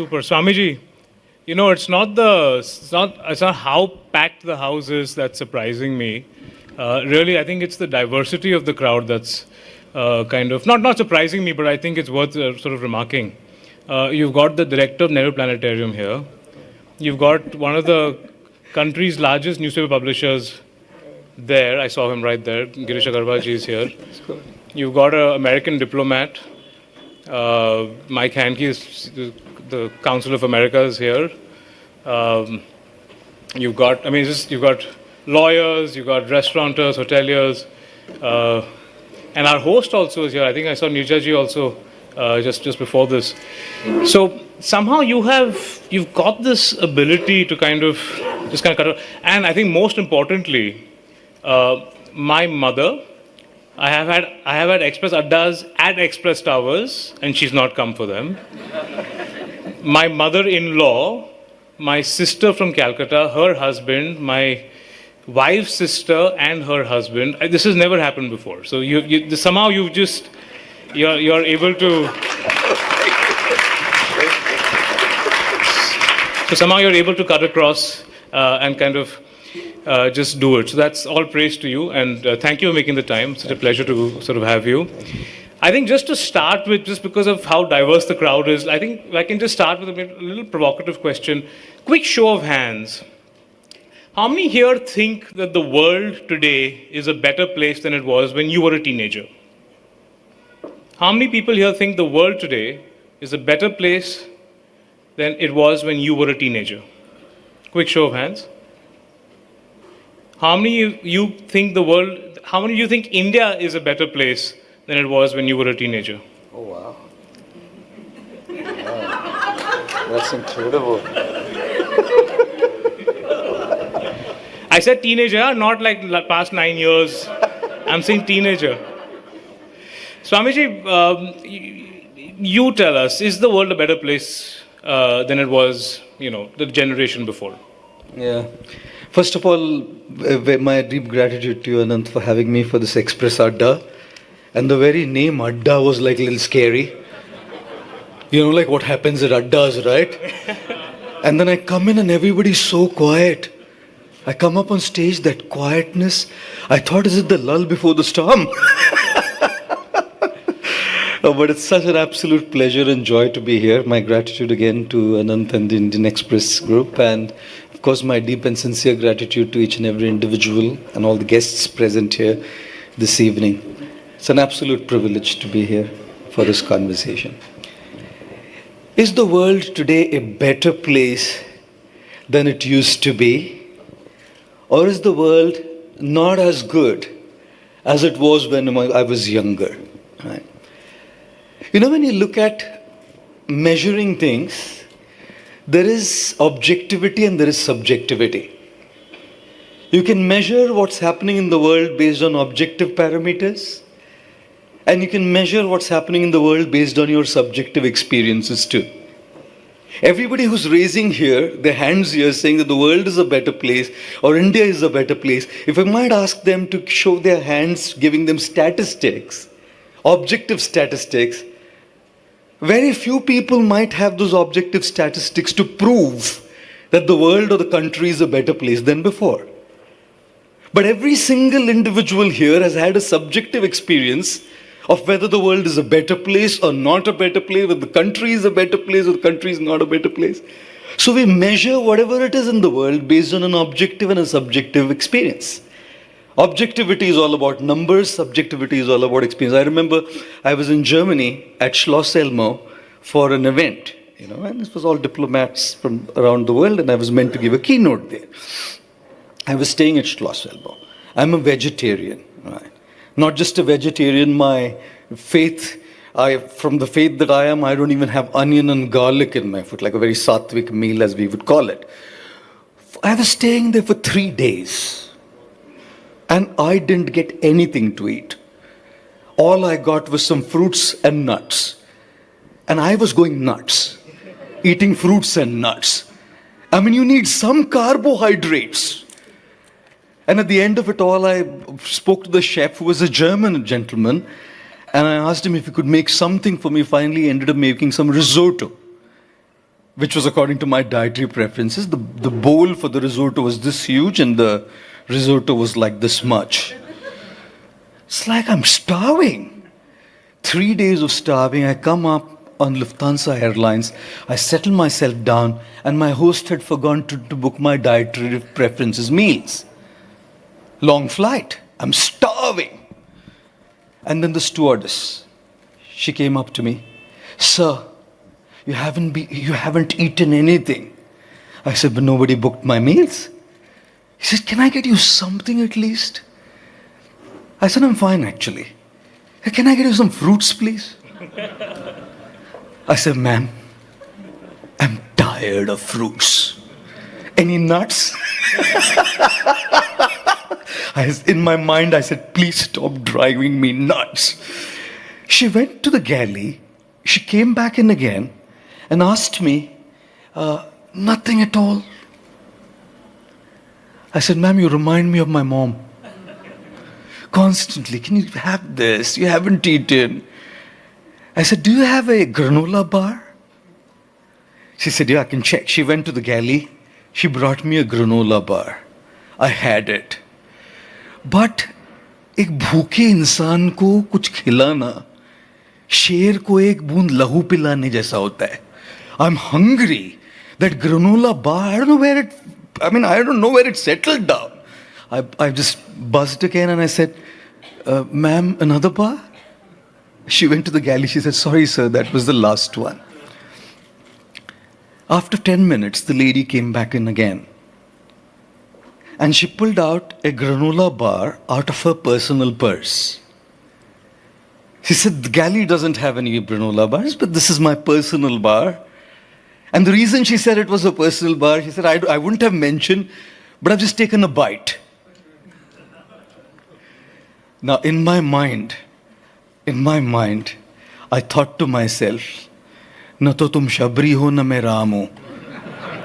super. Swamiji, it's not how packed the house is that's surprising me. Really, I think it's the diversity of the crowd that's kind of not surprising me, but I think it's worth sort of remarking. You've got the director of Nehru Planetarium here. You've got one of the country's largest newspaper publishers there. I saw him right there. Girish Agarwal ji is here. You've got an American diplomat. Mike Hanke is the Council of America is here. You've got lawyers, you've got restaurateurs, hoteliers, and our host also is here. I think I saw Nirja ji also just before this. So somehow you've got this ability to kind of cut it. And I think most importantly, my mother, I have had Express Addas at Express Towers, and she's not come for them. My mother-in-law, my sister from Calcutta, her husband, my wife's sister and her husband. This has never happened before. So somehow you're able to. So somehow you're able to cut across and kind of just do it. So that's all praise to you, and thank you for making the time. Such a pleasure to sort of have you. I think just to start with, just because of how diverse the crowd is, I think I can just start with a little provocative question. Quick show of hands. How many here think that the world today is a better place than it was when you were a teenager? How many people here think the world today is a better place than it was when you were a teenager? Quick show of hands. How many of you think India is a better place than it was when you were a teenager? Oh, wow. Wow. That's incredible. I said teenager, not like past 9 years. I'm saying teenager. Swamiji, you tell us, is the world a better place than it was, the generation before? Yeah. First of all, my deep gratitude to you, Anant, for having me for this Express Adda. And the very name Adda was like a little scary. Like what happens at Addas, right? And then I come in and everybody's so quiet. I come up on stage, that quietness. I thought, is it the lull before the storm? But it's such an absolute pleasure and joy to be here. My gratitude again to Anant and the Indian Express group. And of course, my deep and sincere gratitude to each and every individual and all the guests present here this evening. It's an absolute privilege to be here for this conversation. Is the world today a better place than it used to be? Or is the world not as good as it was when I was younger? Right? When you look at measuring things, there is objectivity and there is subjectivity. You can measure what's happening in the world based on objective parameters, and you can measure what's happening in the world based on your subjective experiences too. Everybody who's raising here, their hands here, saying that the world is a better place or India is a better place, if I might ask them to show their hands, giving them statistics, objective statistics, very few people might have those objective statistics to prove that the world or the country is a better place than before. But every single individual here has had a subjective experience of whether the world is a better place or not a better place, whether the country is a better place or the country is not a better place. So we measure whatever it is in the world based on an objective and a subjective experience. Objectivity is all about numbers, subjectivity is all about experience. I remember I was in Germany at Schloss Elmo for an event, and this was all diplomats from around the world, and I was meant to give a keynote there. I was staying at Schloss Elmo. I'm a vegetarian, right? Not just a vegetarian, my faith, from the faith that I am, I don't even have onion and garlic in my food, like a very sattvic meal as we would call it. I was staying there for 3 days and I didn't get anything to eat. All I got was some fruits and nuts. And I was going nuts, eating fruits and nuts. I mean, you need some carbohydrates. And at the end of it all, I spoke to the chef, who was a German gentleman, and I asked him if he could make something for me. Finally, he ended up making some risotto. which was according to my dietary preferences. The bowl for the risotto was this huge and the risotto was like this much. It's like I'm starving. 3 days of starving. I come up on Lufthansa Airlines. I settle myself down and my host had forgotten to book my dietary preferences meals. Long flight. I'm starving. And then the stewardess, she came up to me. Sir, you haven't eaten anything. I said, but nobody booked my meals. He said, can I get you something at least? I said, I'm fine actually. Can I get you some fruits, please? I said, ma'am, I'm tired of fruits. Any nuts? In my mind, I said, please stop driving me nuts. She went to the galley. She came back in again and asked me, nothing at all. I said, ma'am, you remind me of my mom. Constantly, can you have this? You haven't eaten. I said, do you have a granola bar? She said, yeah, I can check. She went to the galley. She brought me a granola bar. I had it. But एक भूखे इंसान को कुछ खिलाना शेर को एक बूंद लहू पिलाने जैसा होता है. I'm hungry. That granola bar, I don't know where it settled down. I just buzzed again and I said, ma'am, another bar? She went to the galley. She said, sorry, sir, that was the last one. After 10 minutes, the lady came back in again. And she pulled out a granola bar out of her personal purse. She said, the galley doesn't have any granola bars, but this is my personal bar. And the reason she said it was a personal bar, she said, I wouldn't have mentioned, but I've just taken a bite. Now, in my mind, I thought to myself, na to tum shabri ho na main Ram ho,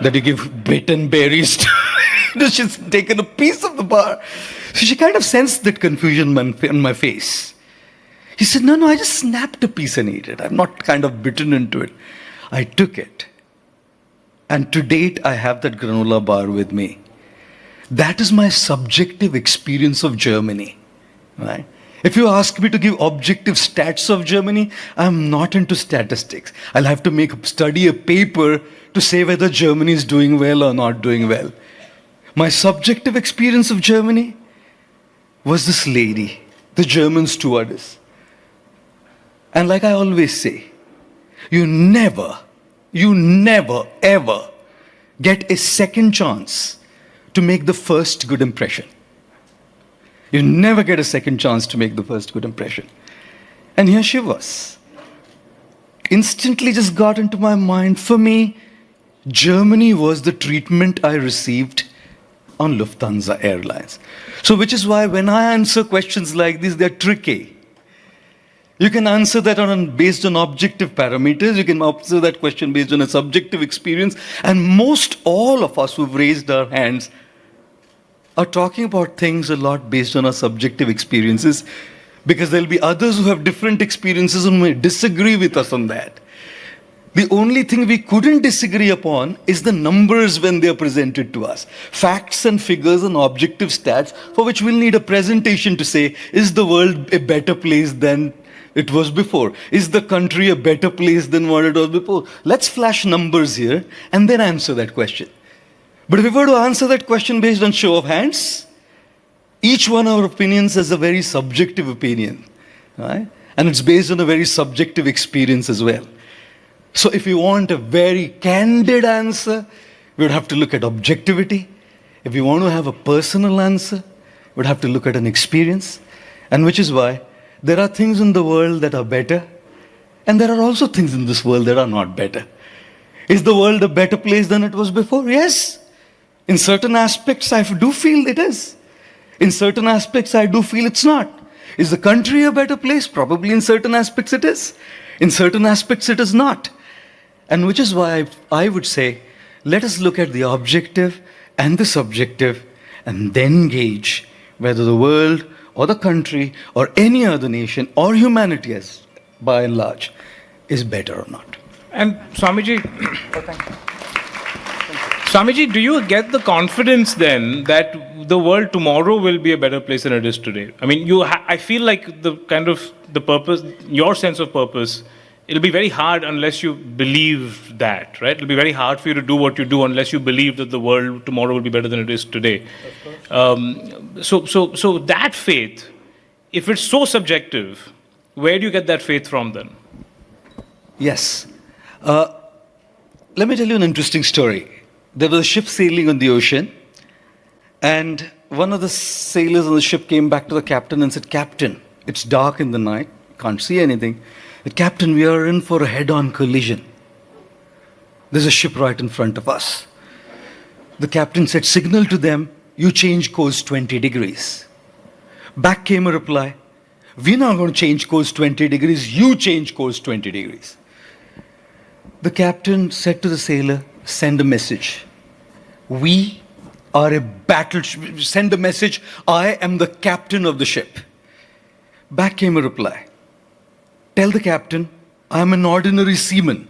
that you give bitten berries. She's taken a piece of the bar. So she kind of sensed that confusion on my face. He said, no, I just snapped a piece and ate it. I'm not kind of bitten into it. I took it. And to date, I have that granola bar with me. That is my subjective experience of Germany. Right? If you ask me to give objective stats of Germany, I'm not into statistics. I'll have to study a paper to say whether Germany is doing well or not doing well. My subjective experience of Germany was this lady, the German stewardess. And like I always say, you never, ever get a second chance to make the first good impression. You never get a second chance to make the first good impression. And here she was. Instantly just got into my mind. For me, Germany was the treatment I received on Lufthansa Airlines. So which is why when I answer questions like this, they're tricky. You can answer that based on objective parameters. You can answer that question based on a subjective experience. And most all of us who've raised our hands are talking about things a lot based on our subjective experiences, because there'll be others who have different experiences and may disagree with us on that. The only thing we couldn't disagree upon is the numbers when they are presented to us. Facts and figures and objective stats for which we'll need a presentation to say, is the world a better place than it was before? Is the country a better place than what it was before? Let's flash numbers here and then answer that question. But if we were to answer that question based on show of hands, each one of our opinions has a very subjective opinion, right? And it's based on a very subjective experience as well. So if you want a very candid answer, we would have to look at objectivity. If you want to have a personal answer, we would have to look at an experience. And which is why there are things in the world that are better, and there are also things in this world that are not better. Is the world a better place than it was before? Yes. In certain aspects, I do feel it is. In certain aspects, I do feel it's not. Is the country a better place? Probably in certain aspects it is. In certain aspects it is not. And which is why I would say, let us look at the objective and the subjective and then gauge whether the world or the country or any other nation or humanity as by and large is better or not. And Swamiji, Swamiji, do you get the confidence then that the world tomorrow will be a better place than it is today? I mean, I feel like the purpose, your sense of purpose, it'll be very hard unless you believe that, right? It'll be very hard for you to do what you do unless you believe that the world tomorrow will be better than it is today. So that faith, if it's so subjective, where do you get that faith from then? Yes. Let me tell you an interesting story. There was a ship sailing on the ocean, and one of the sailors on the ship came back to the captain and said, "Captain, it's dark in the night, can't see anything. But Captain, we are in for a head-on collision. There's a ship right in front of us." The captain said, "Signal to them, you change course 20 degrees. Back came a reply, "We're not going to change course 20 degrees, you change course 20 degrees. The captain said to the sailor, "Send a message. We are a battleship. Send a message, I am the captain of the ship." Back came a reply. "Tell the captain, I am an ordinary seaman."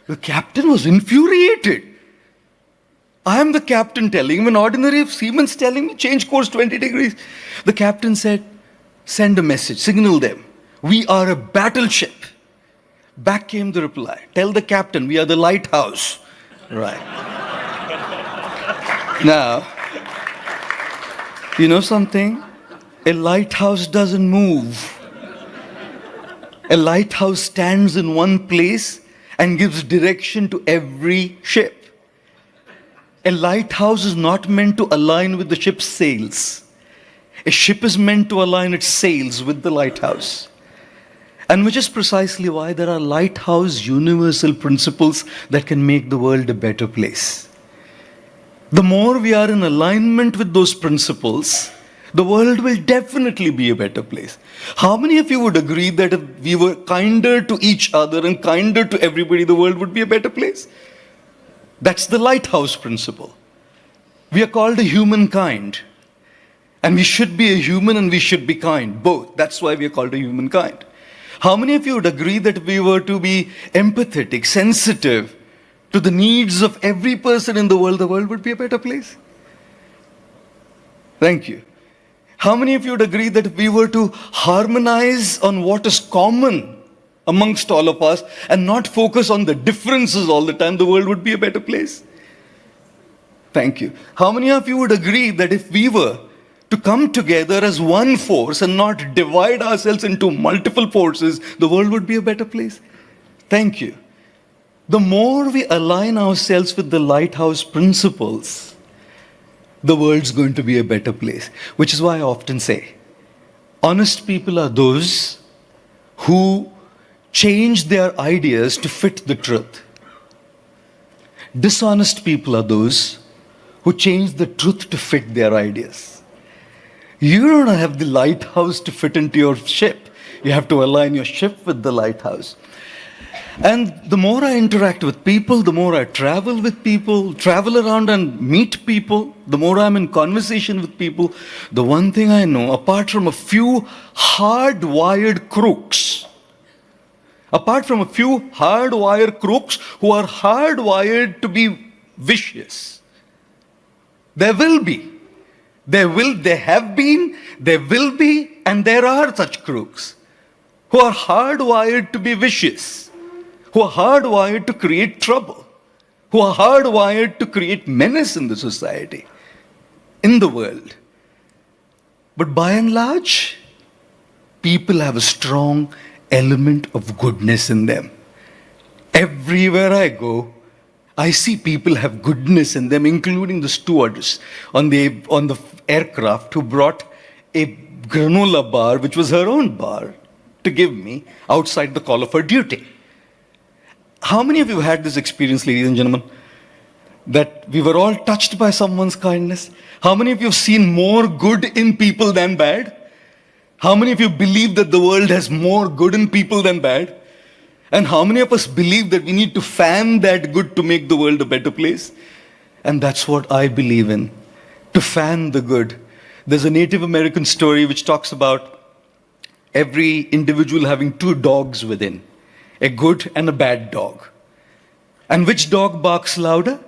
The captain was infuriated. I am the captain telling him, an ordinary seaman's telling me, change course 20 degrees. The captain said, "Send a message, signal them. We are a battleship." Back came the reply. "Tell the captain, we are the lighthouse." Right. Now, you know something? A lighthouse doesn't move. A lighthouse stands in one place and gives direction to every ship. A lighthouse is not meant to align with the ship's sails. A ship is meant to align its sails with the lighthouse. And which is precisely why there are lighthouse universal principles that can make the world a better place. The more we are in alignment with those principles, the world will definitely be a better place. How many of you would agree that if we were kinder to each other and kinder to everybody, the world would be a better place? That's the lighthouse principle. We are called a humankind. And we should be a human and we should be kind, both. That's why we are called a humankind. How many of you would agree that if we were to be empathetic, sensitive to the needs of every person in the world would be a better place? Thank you. How many of you would agree that if we were to harmonize on what is common amongst all of us and not focus on the differences all the time, the world would be a better place? Thank you. How many of you would agree that if we were to come together as one force and not divide ourselves into multiple forces, the world would be a better place? Thank you. The more we align ourselves with the lighthouse principles, the world's going to be a better place. Which is why I often say, honest people are those who change their ideas to fit the truth. Dishonest people are those who change the truth to fit their ideas. You don't have the lighthouse to fit into your ship. You have to align your ship with the lighthouse. And the more I interact with people, the more I travel with people, travel around and meet people, the more I'm in conversation with people, the one thing I know, apart from a few hardwired crooks, who are hardwired to be vicious, there will be. There have been, there will be, and there are such crooks who are hardwired to be vicious, who are hardwired to create trouble, who are hardwired to create menace in the society, in the world. But by and large, people have a strong element of goodness in them. Everywhere I go, I see people have goodness in them, including the stewardess on the aircraft who brought a granola bar, which was her own bar, to give me outside the call of her duty. How many of you had this experience, ladies and gentlemen, that we were all touched by someone's kindness? How many of you have seen more good in people than bad? How many of you believe that the world has more good in people than bad? And how many of us believe that we need to fan that good to make the world a better place? And that's what I believe in, to fan the good. There's a Native American story which talks about every individual having two dogs within. a good and a bad dog. And which dog barks louder?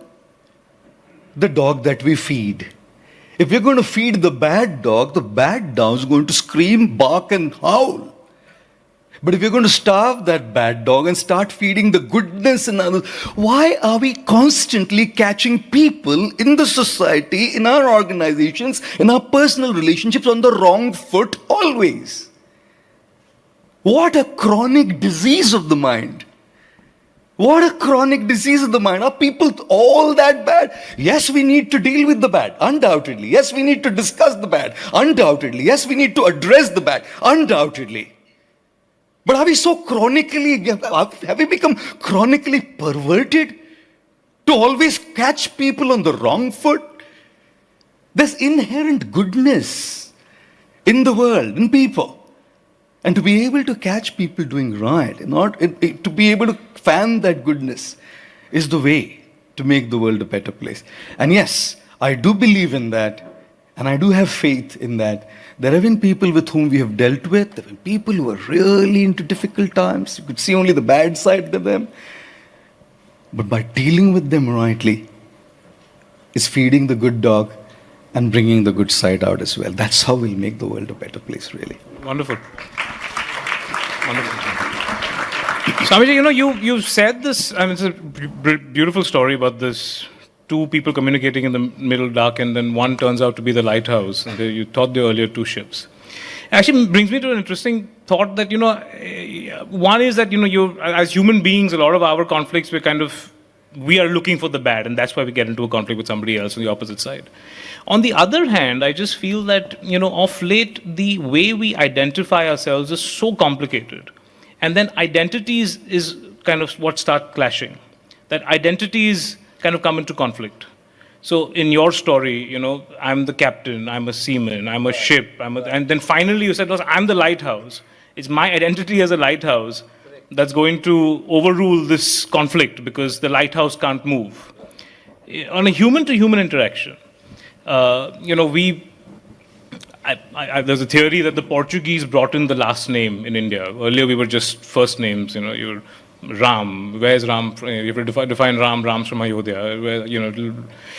The dog that we feed. If we're going to feed the bad dog is going to scream, bark, and howl. But if you're going to starve that bad dog and start feeding the goodness in others, why are we constantly catching people in the society, in our organizations, in our personal relationships on the wrong foot always? What a chronic disease of the mind. What a chronic disease of the mind. Are people all that bad? Yes, we need to deal with the bad, undoubtedly. Yes, we need to discuss the bad, undoubtedly. Yes, we need to address the bad, undoubtedly. But are we so have we become chronically perverted to always catch people on the wrong foot? There's inherent goodness in the world, in people. And to be able to catch people doing right, to be able to fan that goodness is the way to make the world a better place. And yes, I do believe in that, and I do have faith in that. There have been people with whom we have dealt with. There have been people who are really into difficult times. You could see only the bad side of them. But by dealing with them rightly, is feeding the good dog and bringing the good side out as well. That's how we'll make the world a better place, really. Wonderful. Wonderful. Swamiji, you said this, I mean, it's a beautiful story about this. Two people communicating in the middle dark, and then one turns out to be the lighthouse. And you thought the earlier two ships. Actually brings me to an interesting thought that, one is that, as human beings, a lot of our conflicts, we are looking for the bad, and that's why we get into a conflict with somebody else on the opposite side. On the other hand, I just feel that, of late, the way we identify ourselves is so complicated. And then identities is kind of what start clashing. That identities kind of come into conflict. So in your story, I'm the captain, I'm a seaman, I'm a ship, and then finally you said, I'm the lighthouse. It's my identity as a lighthouse that's going to overrule this conflict because the lighthouse can't move. On a human-to-human interaction, there's a theory that the Portuguese brought in the last name in India. Earlier we were just first names, you're Ram, where's Ram? You have to define Ram. Ram's from Ayodhya.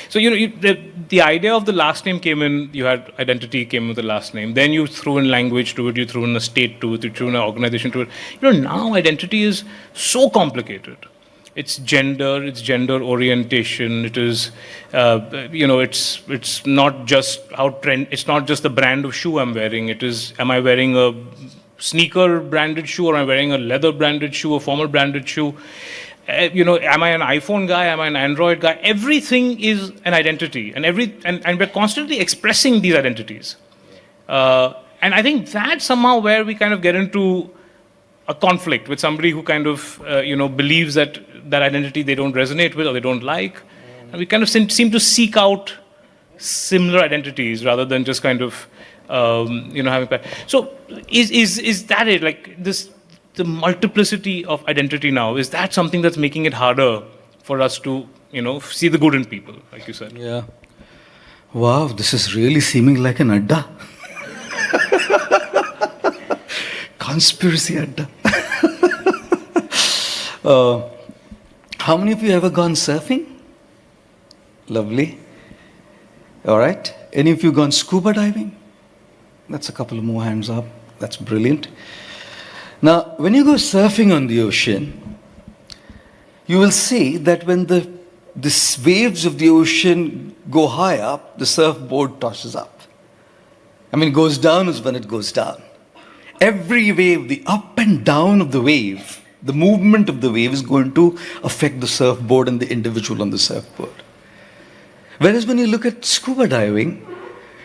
So the idea of the last name came in. You had identity came with the last name. Then you threw in language to it. You threw in a state to it. You threw in an organization to it. Now identity is so complicated. It's gender orientation. It is, it's not just It's not just the brand of shoe I'm wearing. It is, am I wearing a sneaker branded shoe, or am I wearing a leather branded shoe, a formal branded shoe? Am I an iPhone guy? Am I an Android guy? Everything is an identity, and we're constantly expressing these identities. And I think that's somehow where we kind of get into a conflict with somebody who kind of believes that identity they don't resonate with or they don't like, and we kind of seem to seek out similar identities rather than just kind of having. So is that it? Like the multiplicity of identity now, is that something that's making it harder for us to see the good in people, like you said? Yeah. Wow, this is really seeming like an Adda. Conspiracy Adda. How many of you ever gone surfing? Lovely. All right. Any of you gone scuba diving? That's a couple of more hands up. That's brilliant. Now, when you go surfing on the ocean, you will see that when the waves of the ocean go high up, the surfboard tosses up. Goes down is when it goes down. Every wave, the up and down of the wave, the movement of the wave is going to affect the surfboard and the individual on the surfboard. Whereas when you look at scuba diving,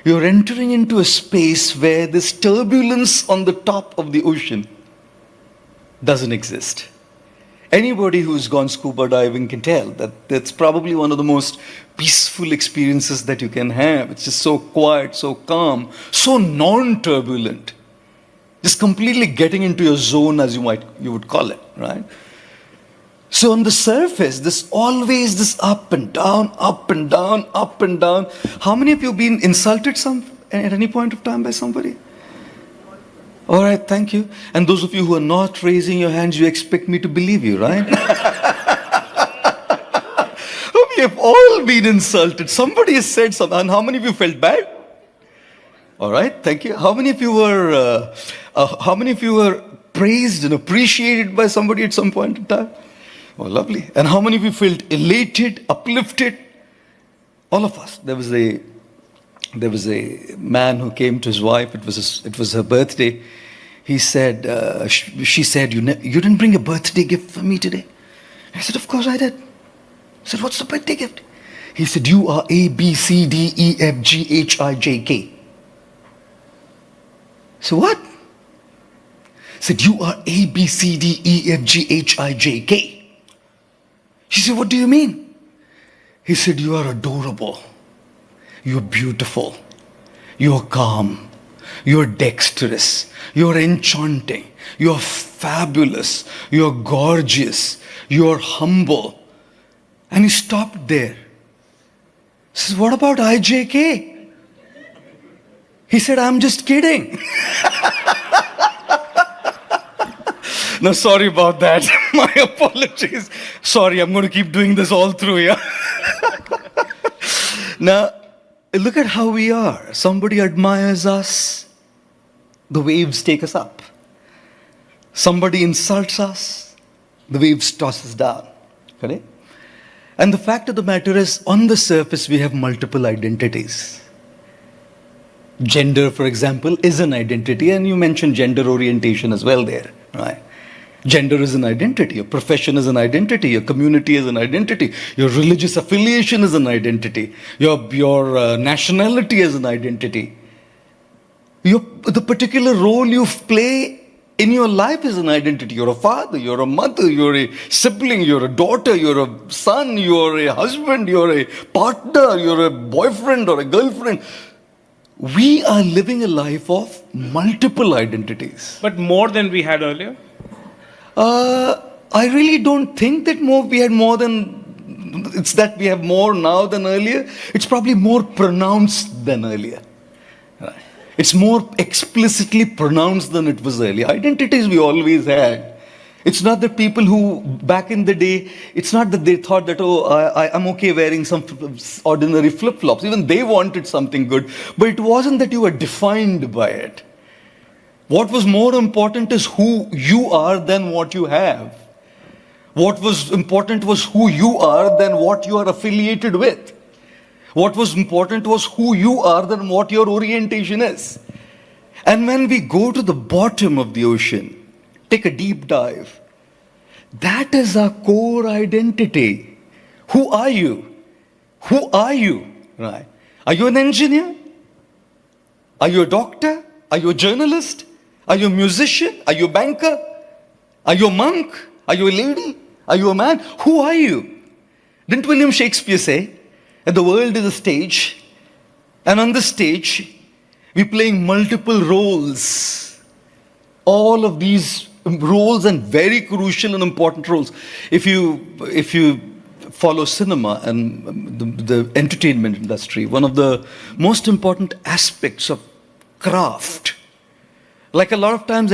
you're entering into a space where this turbulence on the top of the ocean doesn't exist. Anybody who's gone scuba diving can tell that that's probably one of the most peaceful experiences that you can have. It's just so quiet, so calm, so non-turbulent. Just completely getting into your zone, as you would call it, right? So on the surface, there's always this up and down, up and down, up and down. How many of you have been insulted at any point of time by somebody? All right, thank you. And those of you who are not raising your hands, you expect me to believe you, right? We have all been insulted. Somebody has said something. And how many of you felt bad? All right, thank you. How many of you were praised and appreciated by somebody at some point in time? Oh, lovely. And how many of you felt elated, uplifted? All of us. There was a man who came to his wife. It was her birthday. He said, she said, you didn't bring a birthday gift for me today? I said, of course I did. I said, what's the birthday gift? He said, you are A, B, C, D, E, F, G, H, I, J, K. So what? I said, you are A, B, C, D, E, F, G, H, I, J, K. She said, what do you mean? He said, you are adorable. You're beautiful. You're calm. You're dexterous. You're enchanting. You're fabulous. You're gorgeous. You're humble. And he stopped there. He says, what about IJK? He said, I'm just kidding. No, sorry about that. My apologies. Sorry, I'm going to keep doing this all through, yeah? Now, look at how we are. Somebody admires us. The waves take us up. Somebody insults us. The waves toss us down. Correct? And the fact of the matter is, on the surface, we have multiple identities. Gender, for example, is an identity, and you mentioned gender orientation as well there, right? Gender is an identity, your profession is an identity, your community is an identity, your religious affiliation is an identity, your nationality is an identity. The particular role you play in your life is an identity. You're a father, you're a mother, you're a sibling, you're a daughter, you're a son, you're a husband, you're a partner, you're a boyfriend or a girlfriend. We are living a life of multiple identities. But more than we had earlier? I really don't think that we had more than, it's that we have more now than earlier. It's probably more pronounced than earlier. Right. It's more explicitly pronounced than it was earlier. Identities we always had. It's not that people who, back in the day, it's not that they thought that, I'm okay wearing some ordinary flip-flops. Even they wanted something good. But it wasn't that you were defined by it. What was more important is who you are than what you have. What was important was who you are than what you are affiliated with. What was important was who you are than what your orientation is. And when we go to the bottom of the ocean, take a deep dive, that is our core identity. Who are you? Who are you? Right? Are you an engineer? Are you a doctor? Are you a journalist? Are you a musician? Are you a banker? Are you a monk? Are you a lady? Are you a man? Who are you? Didn't William Shakespeare say that the world is a stage, and on the stage we're playing multiple roles? All of these roles, and very crucial and important roles. If you follow cinema and the entertainment industry, one of the most important aspects of craft, like a lot of times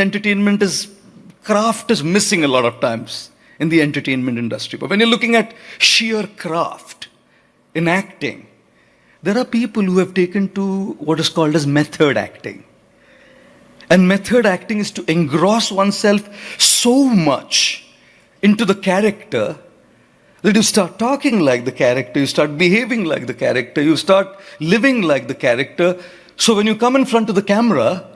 craft is missing a lot of times in the entertainment industry. But when you're looking at sheer craft in acting, there are people who have taken to what is called as method acting. And method acting is to engross oneself so much into the character that you start talking like the character, you start behaving like the character, you start living like the character. So when you come in front of the camera,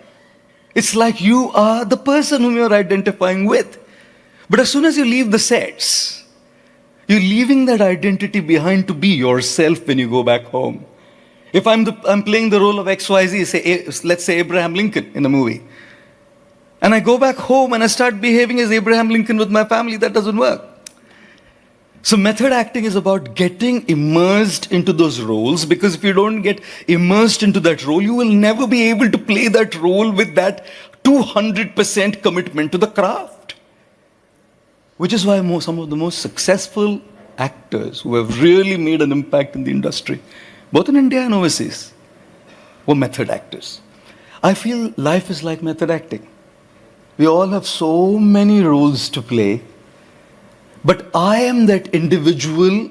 it's like you are the person whom you're identifying with. But as soon as you leave the sets, you're leaving that identity behind to be yourself when you go back home. If I'm playing the role of XYZ, let's say Abraham Lincoln in a movie, and I go back home and I start behaving as Abraham Lincoln with my family, that doesn't work. So method acting is about getting immersed into those roles, because if you don't get immersed into that role, you will never be able to play that role with that 200% commitment to the craft. Which is why some of the most successful actors who have really made an impact in the industry, both in India and overseas, were method actors. I feel life is like method acting. We all have so many roles to play. But I am that individual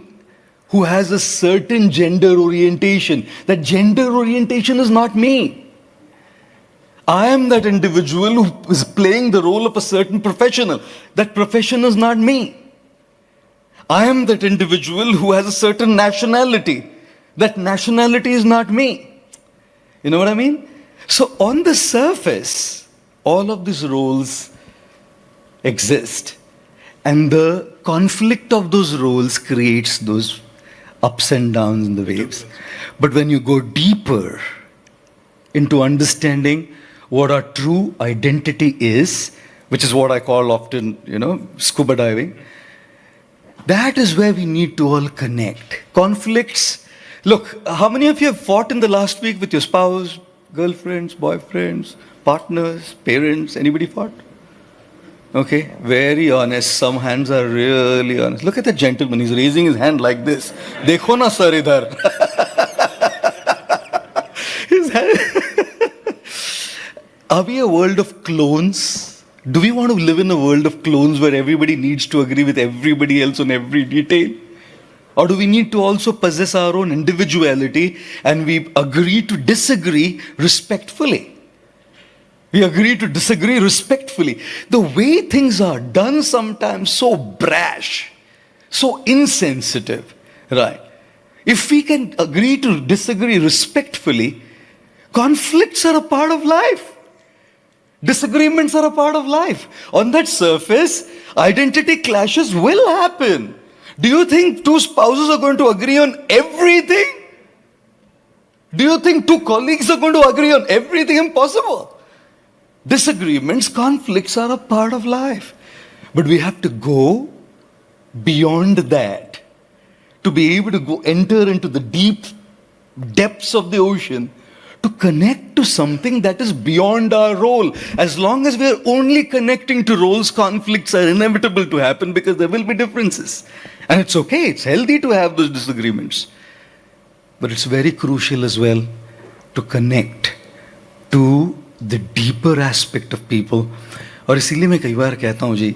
who has a certain gender orientation. That gender orientation is not me. I am that individual who is playing the role of a certain professional. That profession is not me. I am that individual who has a certain nationality. That nationality is not me. You know what I mean? So on the surface, all of these roles exist. And the conflict of those roles creates those ups and downs in the waves. But when you go deeper into understanding what our true identity is, which is what I call often, scuba diving, that is where we need to all connect. Conflicts. Look, how many of you have fought in the last week with your spouse, girlfriends, boyfriends, partners, parents? Anybody fought? Okay, very honest. Some hands are really honest. Look at that gentleman. He's raising his hand like this. Dekho na sir idhar. His hand. Are we a world of clones? Do we want to live in a world of clones where everybody needs to agree with everybody else on every detail? Or do we need to also possess our own individuality and we agree to disagree respectfully? We agree to disagree respectfully. The way things are done sometimes so brash, so insensitive, right? If we can agree to disagree respectfully, conflicts are a part of life. Disagreements are a part of life. On that surface, identity clashes will happen. Do you think two spouses are going to agree on everything? Do you think two colleagues are going to agree on everything? Impossible. Disagreements, conflicts are a part of life. But we have to go beyond that to be able to enter into the deep depths of the ocean to connect to something that is beyond our role. As long as we are only connecting to roles, conflicts are inevitable to happen because there will be differences. And it's okay, it's healthy to have those disagreements. But it's very crucial as well to connect to the deeper aspect of people. और इसीलिए मैं कई बार कहता हूँ जी,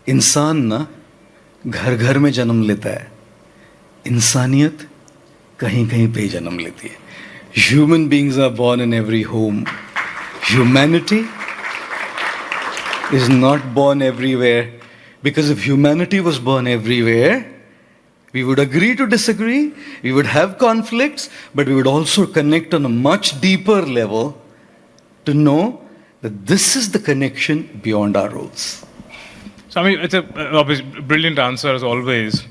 इंसान ना घर घर में जन्म लेता है, इंसानियत कहीं कहीं पे जन्म लेती है. Human beings are born in every home. Humanity is not born everywhere. Because if humanity was born everywhere, we would agree to disagree, we would have conflicts, but we would also connect on a much deeper level to know that this is the connection beyond our roles. So, I mean, it's obviously brilliant answer as always.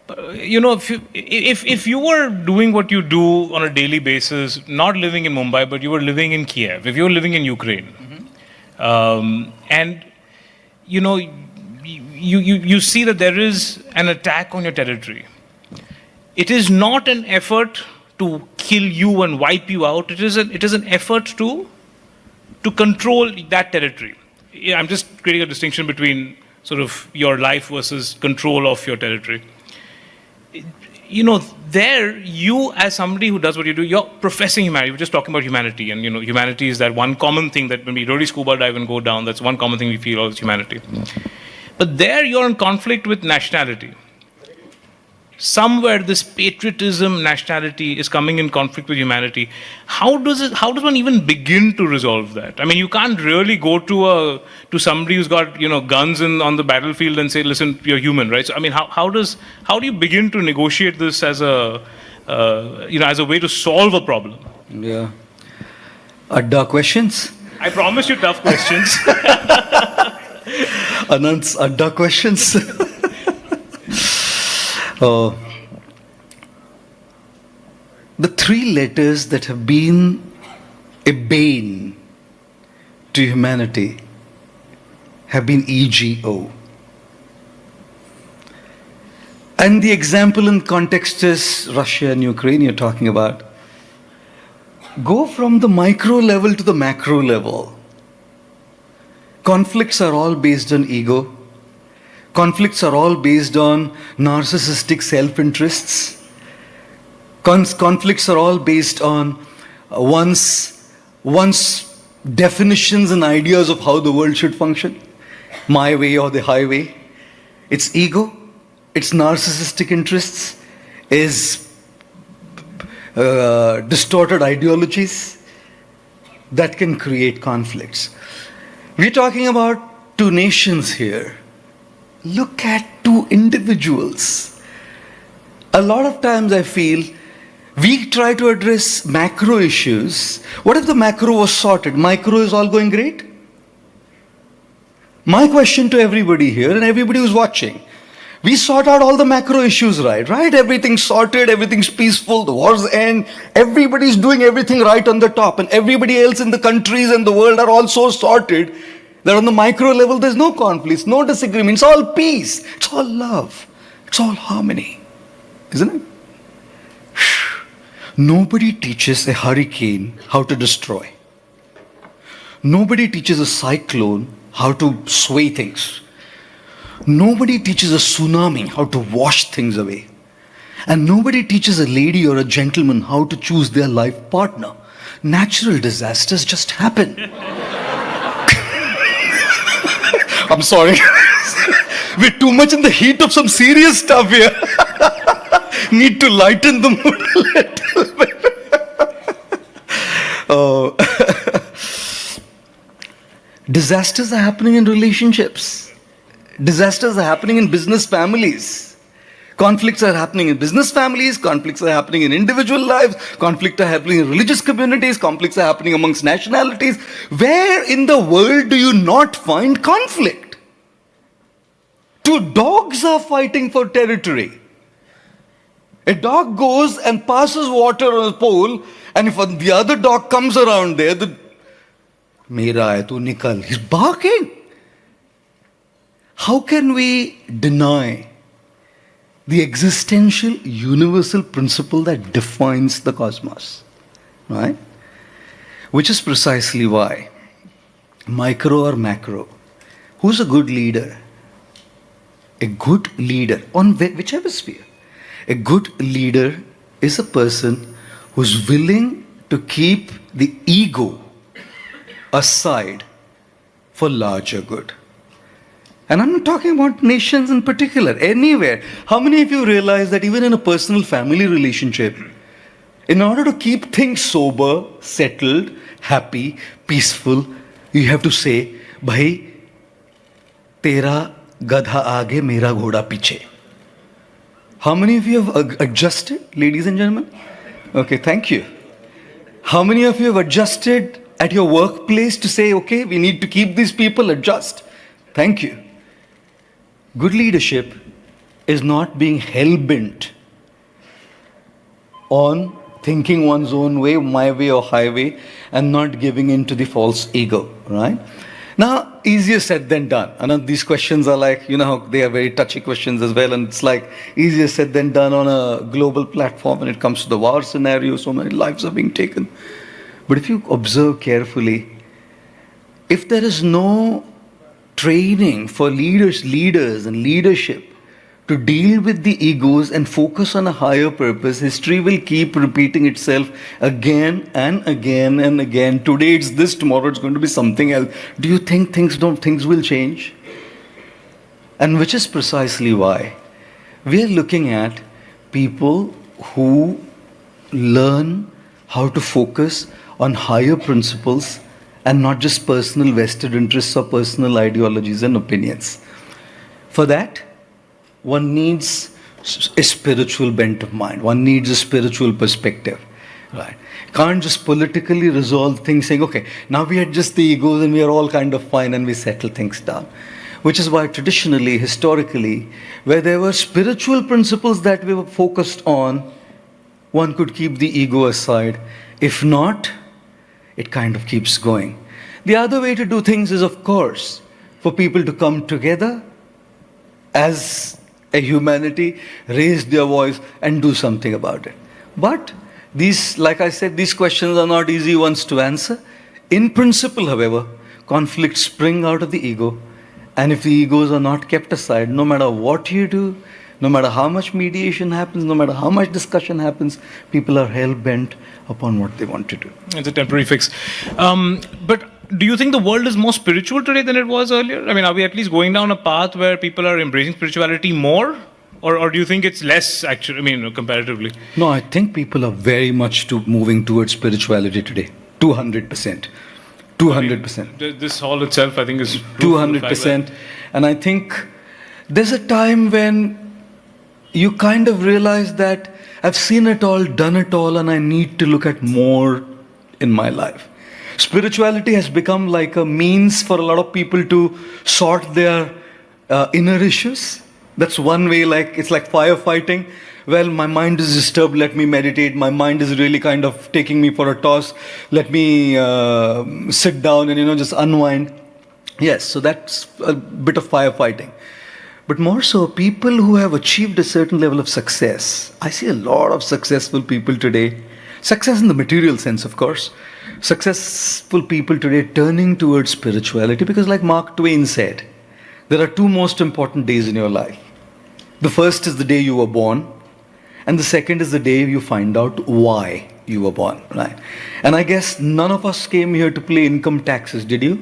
If you were doing what you do on a daily basis, not living in Mumbai, but you were living in Kiev, if you were living in Ukraine, and you see that there is an attack on your territory, it is not an effort to kill you and wipe you out. It is an effort to control that territory. I'm just creating a distinction between sort of your life versus control of your territory. There, you as somebody who does what you do, you're professing humanity. We're just talking about humanity, and humanity is that one common thing that when we really scuba dive and go down, that's one common thing we feel is humanity. But there, you're in conflict with nationality. Somewhere, this patriotism, nationality is coming in conflict with humanity. How does one even begin to resolve that? I mean, you can't really go to somebody who's got guns on the battlefield and say, "Listen, you're human," right? So, I mean, how do you begin to negotiate this as a way to solve a problem? Yeah. Adda questions? I promise you tough questions. Anant's Adda questions. The three letters that have been a bane to humanity have been EGO. And the example in context is Russia and Ukraine you're talking about. Go from the micro level to the macro level. Conflicts are all based on ego. Conflicts are all based on narcissistic self-interests. Conflicts are all based on one's definitions and ideas of how the world should function. My way or the highway. It's ego, it's narcissistic interests, is distorted ideologies that can create conflicts. We're talking about two nations here. Look at two individuals. A lot of times I feel we try to address macro issues. What if the macro was sorted? Micro is all going great? My question to everybody here and everybody who's watching, we sort out all the macro issues right? Everything's sorted, everything's peaceful, the wars end, everybody's doing everything right on the top, and everybody else in the countries and the world are all so sorted that on the micro level there's no conflicts, no disagreements, it's all peace, it's all love, it's all harmony, isn't it? Nobody teaches a hurricane how to destroy. Nobody teaches a cyclone how to sway things. Nobody teaches a tsunami how to wash things away. And nobody teaches a lady or a gentleman how to choose their life partner. Natural disasters just happen. I'm sorry. We're too much in the heat of some serious stuff here. Need to lighten the mood a little bit. Disasters are happening in relationships. Disasters are happening in business families. Conflicts are happening in business families. Conflicts are happening in individual lives. Conflicts are happening in religious communities. Conflicts are happening amongst nationalities. Where in the world do you not find conflict? Two dogs are fighting for territory. A dog goes and passes water on a pole, and if the other dog comes around there, Mera hai, tu nikal. He's barking. How can we deny the existential universal principle that defines the cosmos? Right? Which is precisely why, micro or macro, who's a good leader? A good leader, on whichever sphere. A good leader is a person who's willing to keep the ego aside for larger good. And I'm not talking about nations in particular, anywhere. How many of you realize that even in a personal family relationship, in order to keep things sober, settled, happy, peaceful, you have to say, Bhai, tera gadha aage, mera ghoda piche. How many of you have adjusted, ladies and gentlemen? Okay, thank you. How many of you have adjusted at your workplace to say, okay, we need to keep these people, adjust? Thank you. Good leadership is not being hell-bent on thinking one's own way, my way or highway, and not giving in to the false ego, right? Now, easier said than done. I know these questions are like, they are very touchy questions as well, and it's like easier said than done on a global platform when it comes to the war scenario. So many lives are being taken. But if you observe carefully, if there is no training for leaders and leadership to deal with the egos and focus on a higher purpose, history will keep repeating itself again and again and again. Today it's this, tomorrow it's going to be something else. Do you think things will change? And which is precisely why we are looking at people who learn how to focus on higher principles and not just personal vested interests or personal ideologies and opinions. For that, one needs a spiritual bent of mind. One needs a spiritual perspective. Right? Can't just politically resolve things saying, okay, now we adjust the egos and we are all kind of fine and we settle things down. Which is why traditionally, historically, where there were spiritual principles that we were focused on, one could keep the ego aside. If not, it kind of keeps going. The other way to do things is, of course, for people to come together as a humanity, raise their voice and do something about it. But these, like I said, these questions are not easy ones to answer. In principle, however, conflicts spring out of the ego. And if the egos are not kept aside, no matter what you do, no matter how much mediation happens, no matter how much discussion happens, people are hell-bent upon what they want to do. It's a temporary fix. But do you think the world is more spiritual today than it was earlier? I mean, are we at least going down a path where people are embracing spirituality more? Or do you think it's less, actually, I mean, comparatively? No, I think people are very much moving towards spirituality today. 200%. 200%. This hall itself, I think, is 200%. And I think there's a time when you kind of realize that I've seen it all, done it all, and I need to look at more in my life. Spirituality has become like a means for a lot of people to sort their inner issues. That's one way, like it's like firefighting. Well, my mind is disturbed, let me meditate. My mind is really kind of taking me for a toss. Let me sit down and, just unwind. Yes, so that's a bit of firefighting. But more so, people who have achieved a certain level of success. I see a lot of successful people today. Success in the material sense, of course. Successful people today turning towards spirituality because, like Mark Twain said, there are two most important days in your life. The first is the day you were born, and the second is the day you find out why you were born, right? And I guess none of us came here to pay income taxes, did you?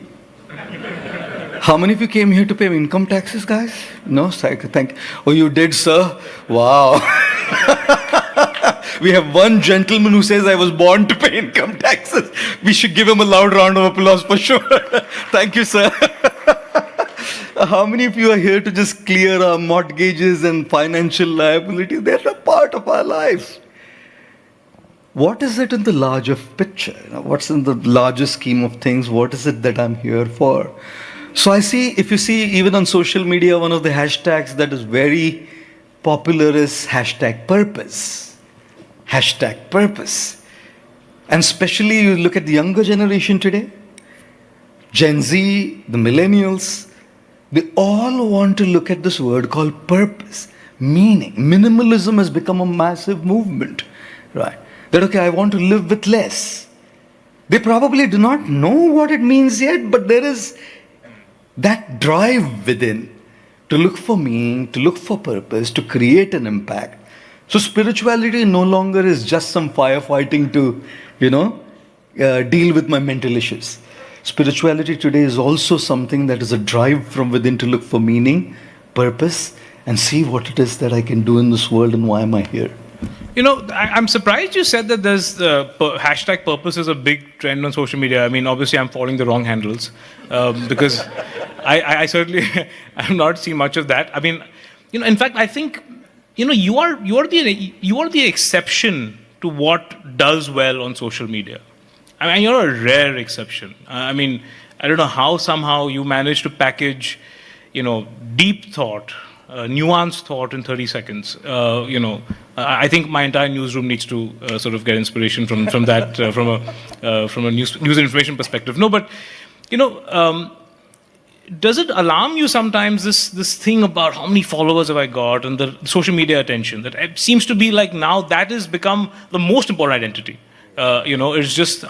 How many of you came here to pay income taxes, guys? No? Thank you. Oh, you did, sir? Wow. We have one gentleman who says I was born to pay income taxes. We should give him a loud round of applause for sure. Thank you, sir. How many of you are here to just clear our mortgages and financial liabilities? They're a part of our lives. What is it in the larger picture? What's in the larger scheme of things? What is it that I'm here for? So I see, if you see, even on social media, one of the hashtags that is very popular is hashtag purpose. Hashtag purpose. And especially you look at the younger generation today, Gen Z, the millennials, they all want to look at this word called purpose, meaning. Minimalism has become a massive movement, right? That, okay, I want to live with less. They probably do not know what it means yet, but there is that drive within to look for meaning, to look for purpose, to create an impact. So spirituality no longer is just some firefighting to, deal with my mental issues. Spirituality today is also something that is a drive from within to look for meaning, purpose, and see what it is that I can do in this world and why am I here. I'm surprised you said that there's hashtag purpose is a big trend on social media. I mean, obviously, I'm following the wrong handles because I certainly have not seen much of that. I mean, in fact, I think you are the exception to what does well on social media. I mean, you're a rare exception. I mean, I don't know how somehow you manage to package, deep thought, nuanced thought in 30 seconds. I think my entire newsroom needs to sort of get inspiration from that, from a news and information perspective. No, but does it alarm you sometimes this thing about how many followers have I got and the social media attention that it seems to be like now that has become the most important identity. It's just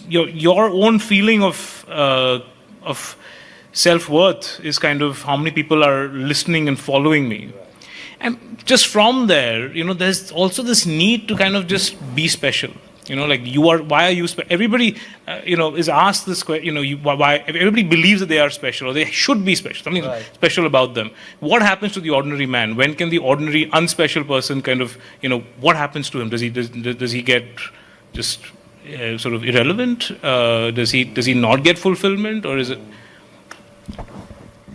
your own feeling of self-worth is kind of how many people are listening and following me. And just from there, there's also this need to kind of just be special. Why are you special? Everybody, is asked this question, why everybody believes that they are special or they should be special, something special about them. What happens to the ordinary man? When can the ordinary, unspecial person kind of, what happens to him? Does he get just sort of irrelevant? Does he not get fulfillment, or is it?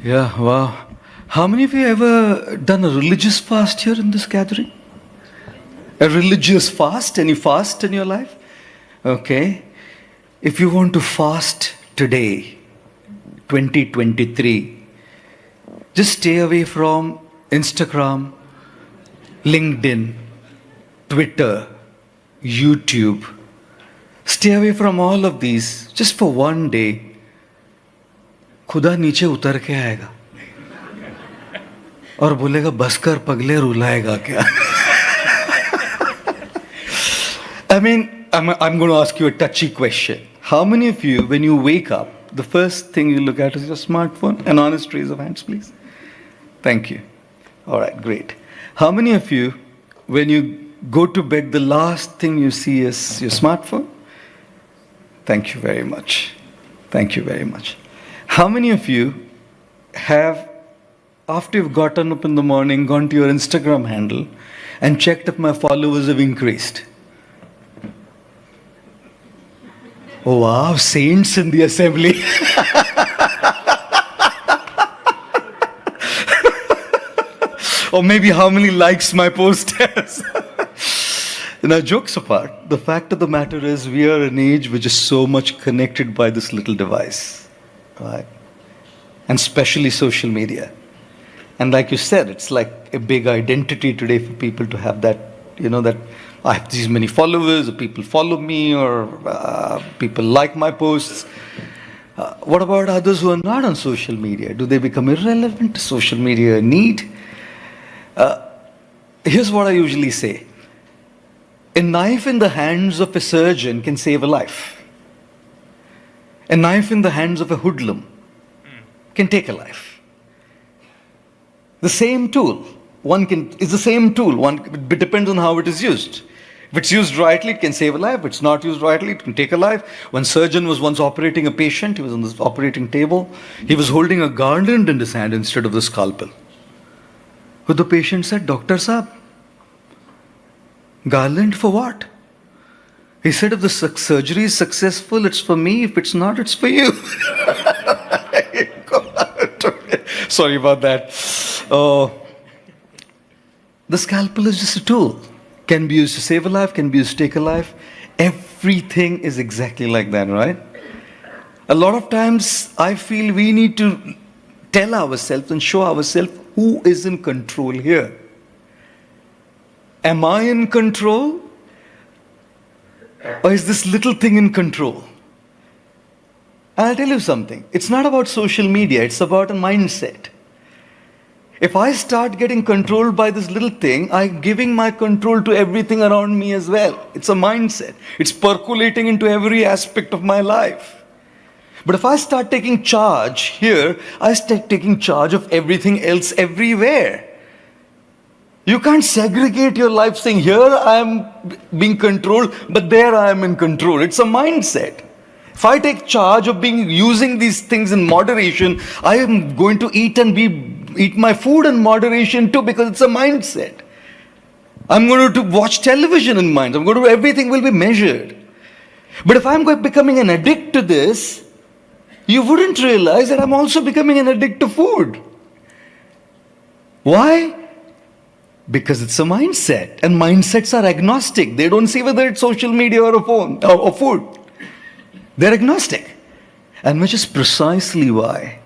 Yeah, wow. How many of you ever done a religious fast here in this gathering? A religious fast? Any fast in your life? Okay. If you want to fast today, 2023, just stay away from Instagram, LinkedIn, Twitter, YouTube. Stay away from all of these just for one day. खुदा नीचे उतर के आएगा और बोलेगा बस कर पगले रुलाएगा क्या. I mean, I'm going to ask you a touchy question. How many of you, when you wake up, the first thing you look at is your smartphone? An honest raise of hands, please. Thank you. All right, great. How many of you, when you go to bed, the last thing you see is your smartphone? Thank you very much. Thank you very much. How many of you have, after you've gotten up in the morning, gone to your Instagram handle and checked if my followers have increased? Oh wow, saints in the assembly. Or maybe how many likes my post has. Now, jokes apart, the fact of the matter is we are an age which is so much connected by this little device, right? And especially social media. And like you said, it's like a big identity today for people to have that, that I have these many followers, or people follow me, or people like my posts. What about others who are not on social media? Do they become irrelevant? Is social media a need? Here's what I usually say. A knife in the hands of a surgeon can save a life. A knife in the hands of a hoodlum can take a life. The same tool. It's the same tool. It depends on how it is used. If it's used rightly, it can save a life. If it's not used rightly, it can take a life. One surgeon was once operating a patient. He was on the operating table. He was holding a garland in his hand instead of the scalpel. But the patient said, Doctor Saab, garland for what? He said, if the surgery is successful, it's for me. If it's not, it's for you. Sorry about that. The scalpel is just a tool. Can be used to save a life, can be used to take a life. Everything is exactly like that, right? A lot of times I feel we need to tell ourselves and show ourselves who is in control here. Am I in control? Or is this little thing in control? And I'll tell you something. It's not about social media. It's about a mindset. If I start getting controlled by this little thing, I'm giving my control to everything around me as well. It's a mindset. It's percolating into every aspect of my life. But if I start taking charge here, I start taking charge of everything else everywhere. You can't segregate your life saying, here I am being controlled, but there I am in control. It's a mindset. If I take charge of using these things in moderation, I am going to eat my food in moderation too, because it's a mindset. I'm going to watch television in mind. Everything will be measured. But if I'm becoming an addict to this, you wouldn't realize that I'm also becoming an addict to food. Why? Because it's a mindset. And mindsets are agnostic. They don't see whether it's social media or a phone or food. They're agnostic. And which is precisely why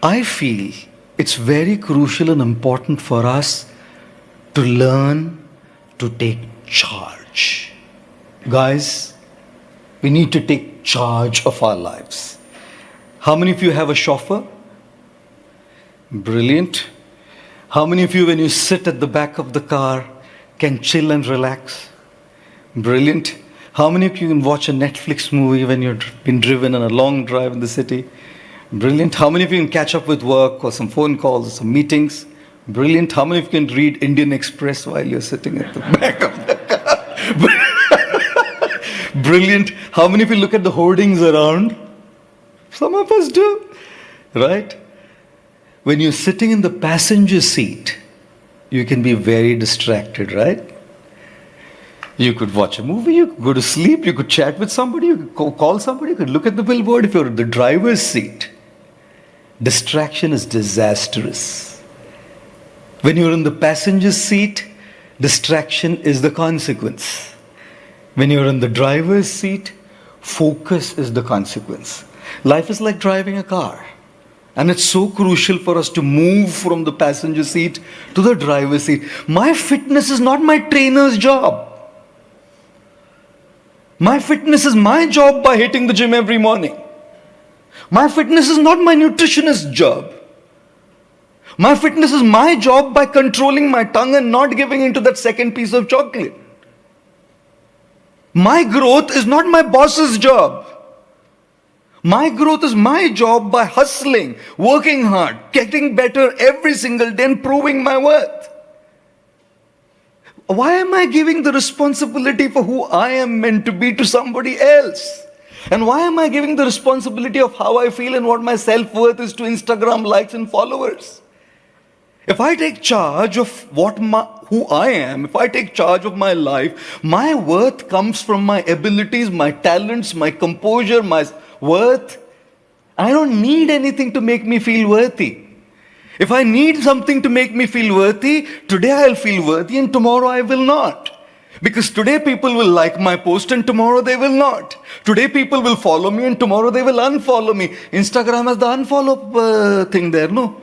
I feel it's very crucial and important for us to learn to take charge. Guys, we need to take charge of our lives. How many of you have a chauffeur? Brilliant. How many of you, when you sit at the back of the car, can chill and relax? Brilliant. How many of you can watch a Netflix movie when you've been driven on a long drive in the city? Brilliant. How many of you can catch up with work or some phone calls or some meetings? Brilliant. How many of you can read Indian Express while you're sitting at the back of the car? Brilliant. How many of you look at the hoardings around? Some of us do, right? When you're sitting in the passenger seat, you can be very distracted, right? You could watch a movie, you could go to sleep, you could chat with somebody, you could call somebody, you could look at the billboard. If you're in the driver's seat, distraction is disastrous. When you're in the passenger seat, distraction is the consequence. When you're in the driver's seat, focus is the consequence. Life is like driving a car. And it's so crucial for us to move from the passenger seat to the driver's seat. My fitness is not my trainer's job. My fitness is my job by hitting the gym every morning. My fitness is not my nutritionist's job. My fitness is my job by controlling my tongue and not giving into that second piece of chocolate. My growth is not my boss's job. My growth is my job by hustling, working hard, getting better every single day and proving my worth. Why am I giving the responsibility for who I am meant to be to somebody else? And why am I giving the responsibility of how I feel and what my self-worth is to Instagram likes and followers? If I take charge of who I am, if I take charge of my life, my worth comes from my abilities, my talents, my composure, my worth. I don't need anything to make me feel worthy. If I need something to make me feel worthy, today I'll feel worthy and tomorrow I will not. Because today people will like my post and tomorrow they will not. Today people will follow me and tomorrow they will unfollow me. Instagram has the unfollow thing there, no?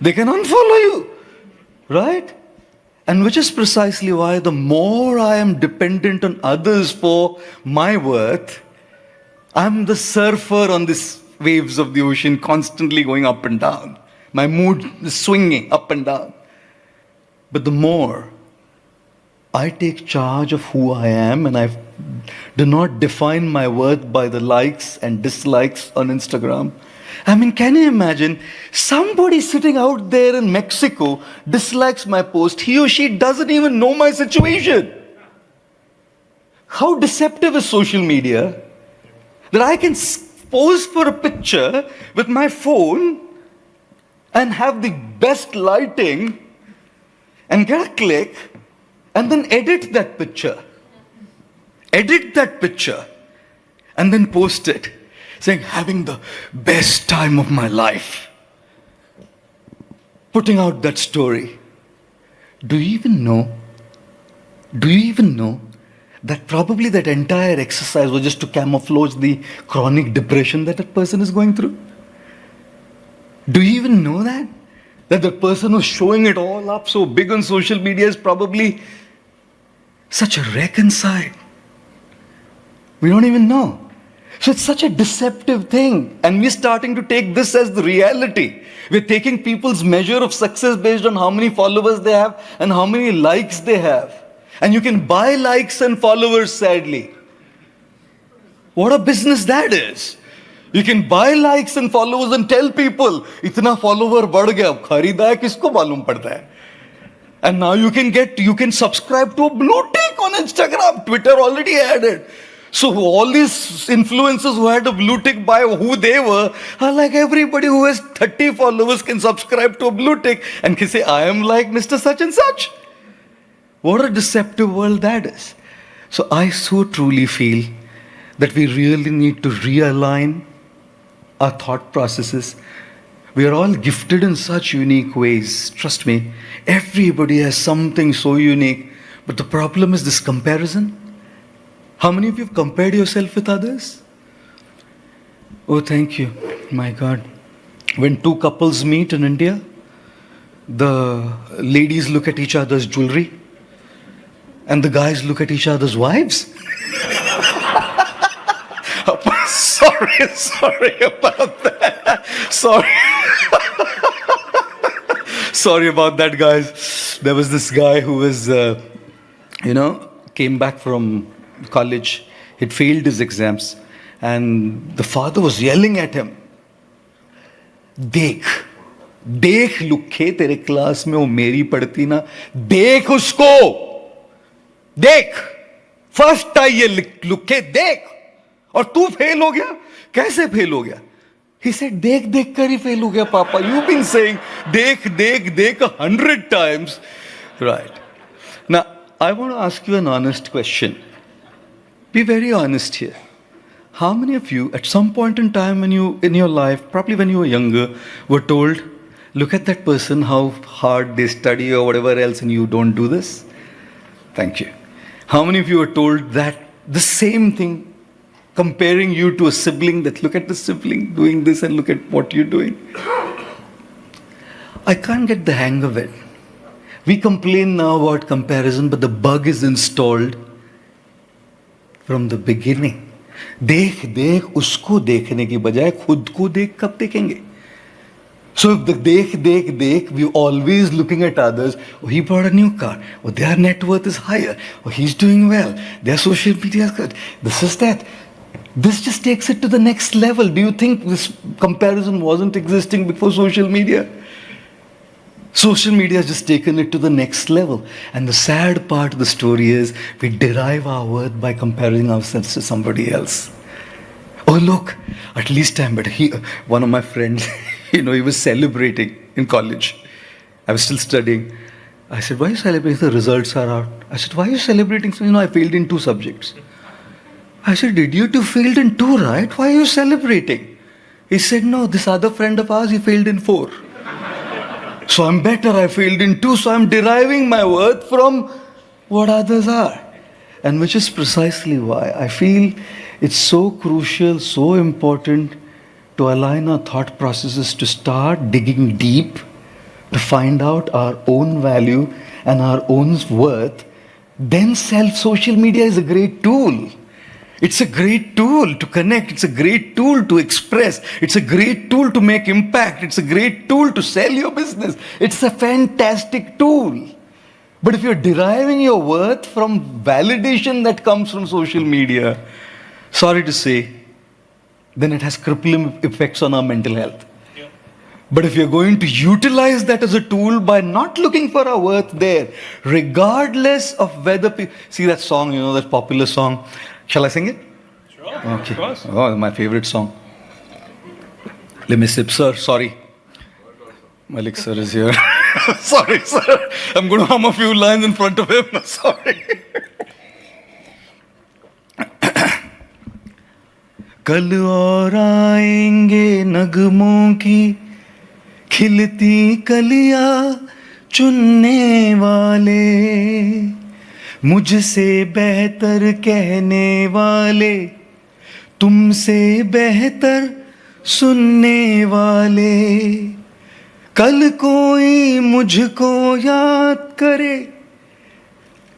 They can unfollow you, right? And which is precisely why the more I am dependent on others for my worth, I'm the surfer on these waves of the ocean, constantly going up and down. My mood is swinging up and down. But the more I take charge of who I am and I do not define my worth by the likes and dislikes on Instagram. I mean, can you imagine somebody sitting out there in Mexico dislikes my post, he or she doesn't even know my situation. How deceptive is social media that I can pose for a picture with my phone and have the best lighting and get a click and then edit that picture. Edit that picture and then post it. Saying, having the best time of my life. Putting out that story. Do you even know that probably that entire exercise was just to camouflage the chronic depression that that person is going through? Do you even know that? That the person who's showing it all up so big on social media is probably such a wreck inside. We don't even know. So it's such a deceptive thing. And we're starting to take this as the reality. We're taking people's measure of success based on how many followers they have and how many likes they have. And you can buy likes and followers, sadly. What a business that is. You can buy likes and followers and tell people, itna follower बढ़ गया, अब खरीदा है किसको मालूम पड़ता है. And now you can subscribe to a blue tick on Instagram. Twitter already had it. So all these influencers who had a blue tick by who they were are like everybody who has 30 followers can subscribe to a blue tick and can say, I am like Mr. Such and Such. What a deceptive world that is. So I so truly feel that we really need to realign our thought processes. We are all gifted in such unique ways. Trust me, everybody has something so unique. But the problem is this comparison. How many of you have compared yourself with others? Oh, thank you. My God. When two couples meet in India, the ladies look at each other's jewelry and the guys look at each other's wives. Sorry about that. Sorry about that, guys. There was this guy who was, came back from college. He'd failed his exams. And the father was yelling at him. देख लुखे तेरे class में वो मेरी पढ़ती ना, देख उसको, देख फर्स्ट आई ये लुखे, देख, और तू फेल हो गया. कैसे फेल हो गया? He said, देख देख कर ही फेल हो गया पापा. You've been saying देख देख देख 100 times. Right. Now, I want to ask you an honest question. Be very honest here. How many of you, at some point in time in your life, probably when you were younger, were told, look at that person, how hard they study or whatever else, and you don't do this? Thank you. How many of you were told that the same thing, comparing you to a sibling, that look at the sibling doing this and look at what you're doing? I can't get the hang of it. We complain now about comparison, but the bug is installed from the beginning. देख देख उसको देखने की बजाय खुद को देख कब देखेंगे? So if the देख देख देख, we're always looking at others. Oh, he bought a new car. Oh, their net worth is higher. Oh, he's doing well. Their social media is good. This is that. This just takes it to the next level. Do you think this comparison wasn't existing before social media? Social media has just taken it to the next level. And the sad part of the story is we derive our worth by comparing ourselves to somebody else. oh look, at least I'm better. One of my friends, he was celebrating in college. I was still studying. I said, why are you celebrating? The results are out. I said, why are you celebrating? So, I failed in 2 subjects. I said, idiot, you failed in 2, right? Why are you celebrating? He said, no, this other friend of ours, he failed in 4. So I'm better, I failed in 2, so I'm deriving my worth from what others are. And which is precisely why I feel it's so crucial, so important to align our thought processes to start digging deep, to find out our own value and our own worth. Then social media is a great tool. It's a great tool to connect. It's a great tool to express. It's a great tool to make impact. It's a great tool to sell your business. It's a fantastic tool. But if you're deriving your worth from validation that comes from social media, sorry to say, then it has crippling effects on our mental health. Yeah. But if you're going to utilize that as a tool by not looking for our worth there, regardless of whether people... See that song, that popular song? Shall I sing it? Sure, okay. Of course. Oh, my favorite song. Let me sip, sir. Sorry. Malik sir is here. Sorry, sir. I'm going to hum a few lines in front of him. Sorry. कल और आएंगे नगमों की खिलती कलियां चुनने वाले, मुझसे बेहतर कहने वाले, तुमसे बेहतर सुनने वाले, कल कोई मुझको याद करे,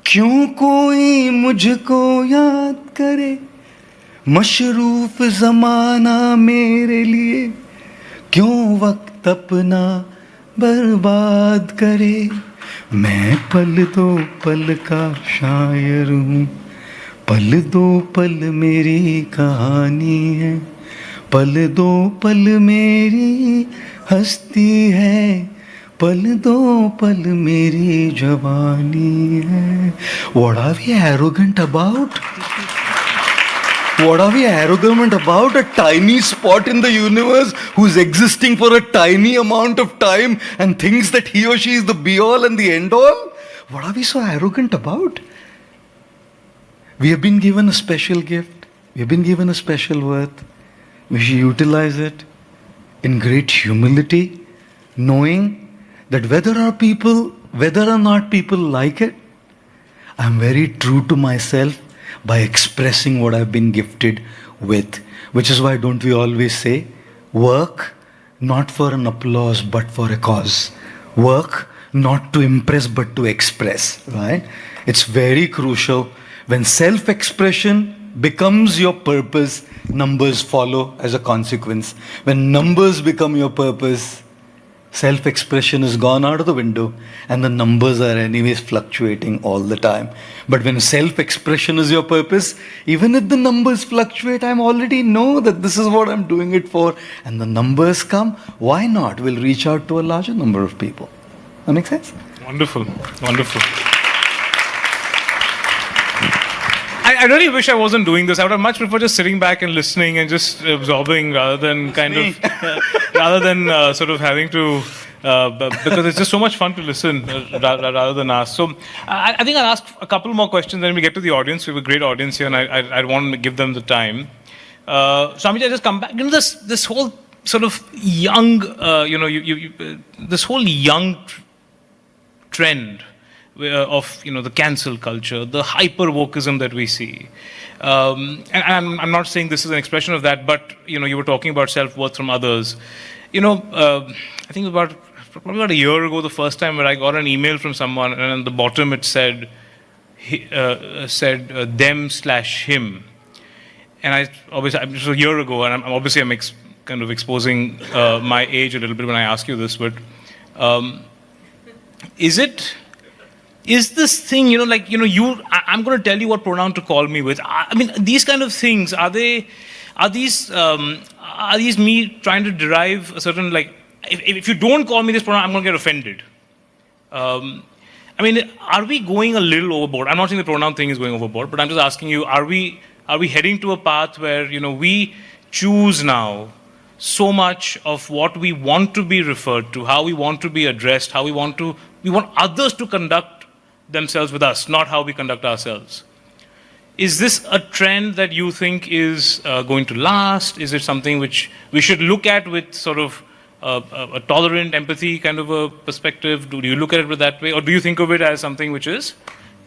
क्यों कोई मुझको याद करे, मशरूफ ज़माना मेरे लिए क्यों वक्त अपना बर्बाद करे, मैं पल दो पल का शायर हूँ, पल दो पल मेरी कहानी है, पल दो पल मेरी हस्ती है, पल दो पल मेरी जवानी है. What are we arrogant about? What are we arrogant about? A tiny spot in the universe who's existing for a tiny amount of time and thinks that he or she is the be-all and the end-all? What are we so arrogant about? We have been given a special gift. We have been given a special worth. We should utilize it in great humility, knowing that whether or not people like it, I'm very true to myself by expressing what I've been gifted with. Which is why don't we always say, work not for an applause but for a cause. Work not to impress but to express, right? It's very crucial. When self-expression becomes your purpose, numbers follow as a consequence. When numbers become your purpose, self-expression is gone out of the window and the numbers are anyways fluctuating all the time. But when self-expression is your purpose, even if the numbers fluctuate, I already know that this is what I'm doing it for, and the numbers come, why not? We'll reach out to a larger number of people. That makes sense? Wonderful, wonderful. I really wish I wasn't doing this. I would have much preferred just sitting back and listening and just absorbing rather than sort of having to, because it's just so much fun to listen rather than ask. So I think I'll ask a couple more questions, then we get to the audience. We have a great audience here and I want to give them the time. So Amit, I just come back. This whole sort of young, this whole young trend of the cancel culture, the hyper wokeism that we see, and I'm not saying this is an expression of that, but you were talking about self-worth from others. I think probably about a year ago, the first time where I got an email from someone, and at the bottom it said them/him, and obviously it was a year ago, and I'm kind of exposing my age a little bit when I ask you this, but is this thing, I'm going to tell you what pronoun to call me with. I mean, these kind of things, are these me trying to derive a certain, if you don't call me this pronoun, I'm going to get offended. I mean, are we going a little overboard? I'm not saying the pronoun thing is going overboard, but I'm just asking you, are we heading to a path where, we choose now so much of what we want to be referred to, how we want to be addressed, how we want others to conduct themselves with us, not how we conduct ourselves. Is this a trend that you think is going to last? Is it something which we should look at with sort of a tolerant empathy kind of a perspective? Do you look at it that way? Or do you think of it as something which is,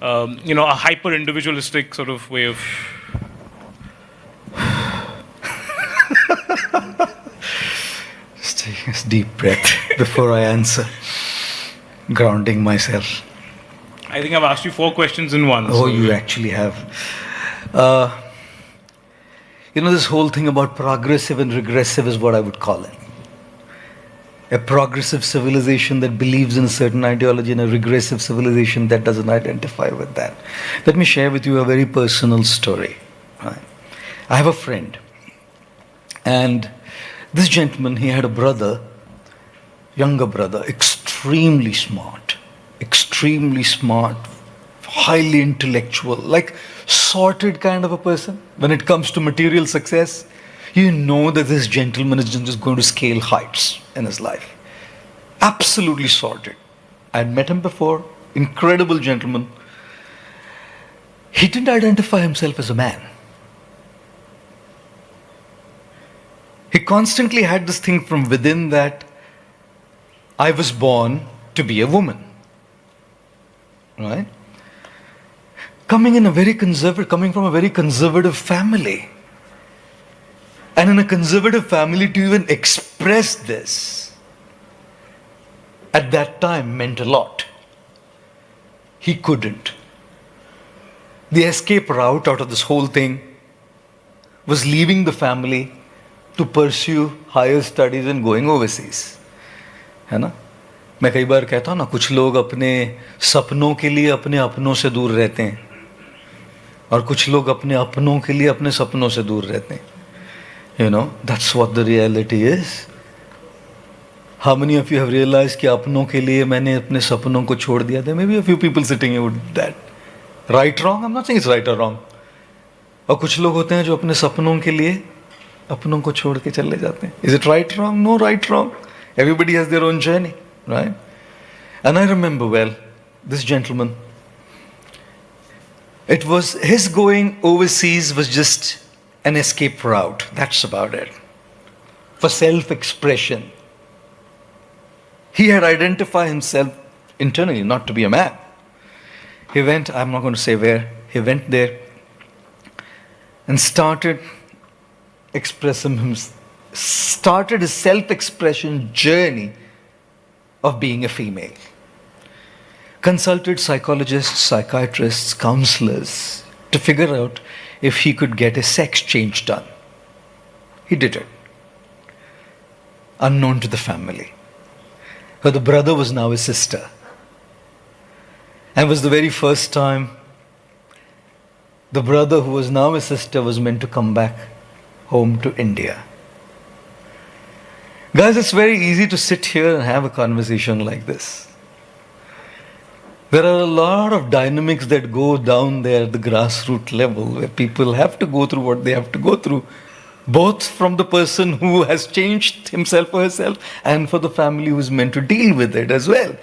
a hyper-individualistic sort of way of... Just taking a deep breath before I answer. Grounding myself. I think I've asked you 4 questions in one. Oh, so you actually have. This whole thing about progressive and regressive is what I would call it. A progressive civilization that believes in a certain ideology and a regressive civilization that doesn't identify with that. Let me share with you a very personal story. Right? I have a friend. And this gentleman, he had a brother, younger brother, extremely smart, highly intellectual, like sorted kind of a person. When it comes to material success, you know that this gentleman is just going to scale heights in his life. Absolutely sorted. I had met him before, incredible gentleman. He didn't identify himself as a man. He constantly had this thing from within that I was born to be a woman. Right? Coming from a very conservative family. And in a conservative family, to even express this at that time meant a lot. He couldn't. The escape route out of this whole thing was leaving the family to pursue higher studies and going overseas. है ना? मैं कई बार कहता हूँ ना, कुछ लोग अपने सपनों के लिए अपने अपनों से दूर रहते हैं और कुछ लोग अपने अपनों के लिए अपने सपनों से दूर रहते हैं. That's what the reality is. How many of you have realized कि अपनों के लिए मैंने अपने सपनों को छोड़ दिया था? Maybe a few people sitting here would that. Right, wrong? I'm not saying it's right or wrong. और कुछ लोग होते हैं जो अपने सपनों के लिए अपनों को छोड़ के चले जाते हैं. Is it right, wrong? No right, wrong. Everybody has their own journey, right? And I remember well, this gentleman, it was his going overseas was just an escape route. That's about it. For self-expression. He had identified himself internally not to be a man. He went, I'm not going to say where, he went there and started his self-expression journey of being a female. Consulted psychologists, psychiatrists, counselors to figure out if he could get a sex change done. He did it. Unknown to the family. But the brother was now a sister. And it was the very first time the brother who was now a sister was meant to come back home to India. Guys, it's very easy to sit here and have a conversation like this. There are a lot of dynamics that go down there at the grassroots level where people have to go through what they have to go through, both from the person who has changed himself or herself and for the family who's meant to deal with it as well,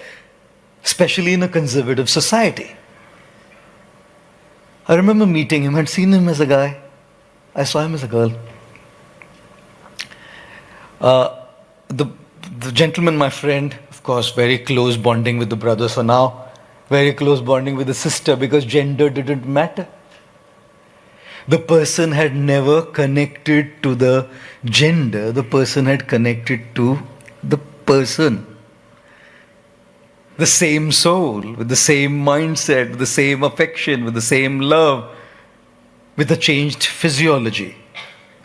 especially in a conservative society. I remember meeting him. I'd seen him as a guy. I saw him as a girl. The gentleman, my friend, of course, very close bonding with the brother. So now, very close bonding with the sister because gender didn't matter. The person had never connected to the gender. The person had connected to the person. The same soul, with the same mindset, with the same affection, with the same love, with a changed physiology.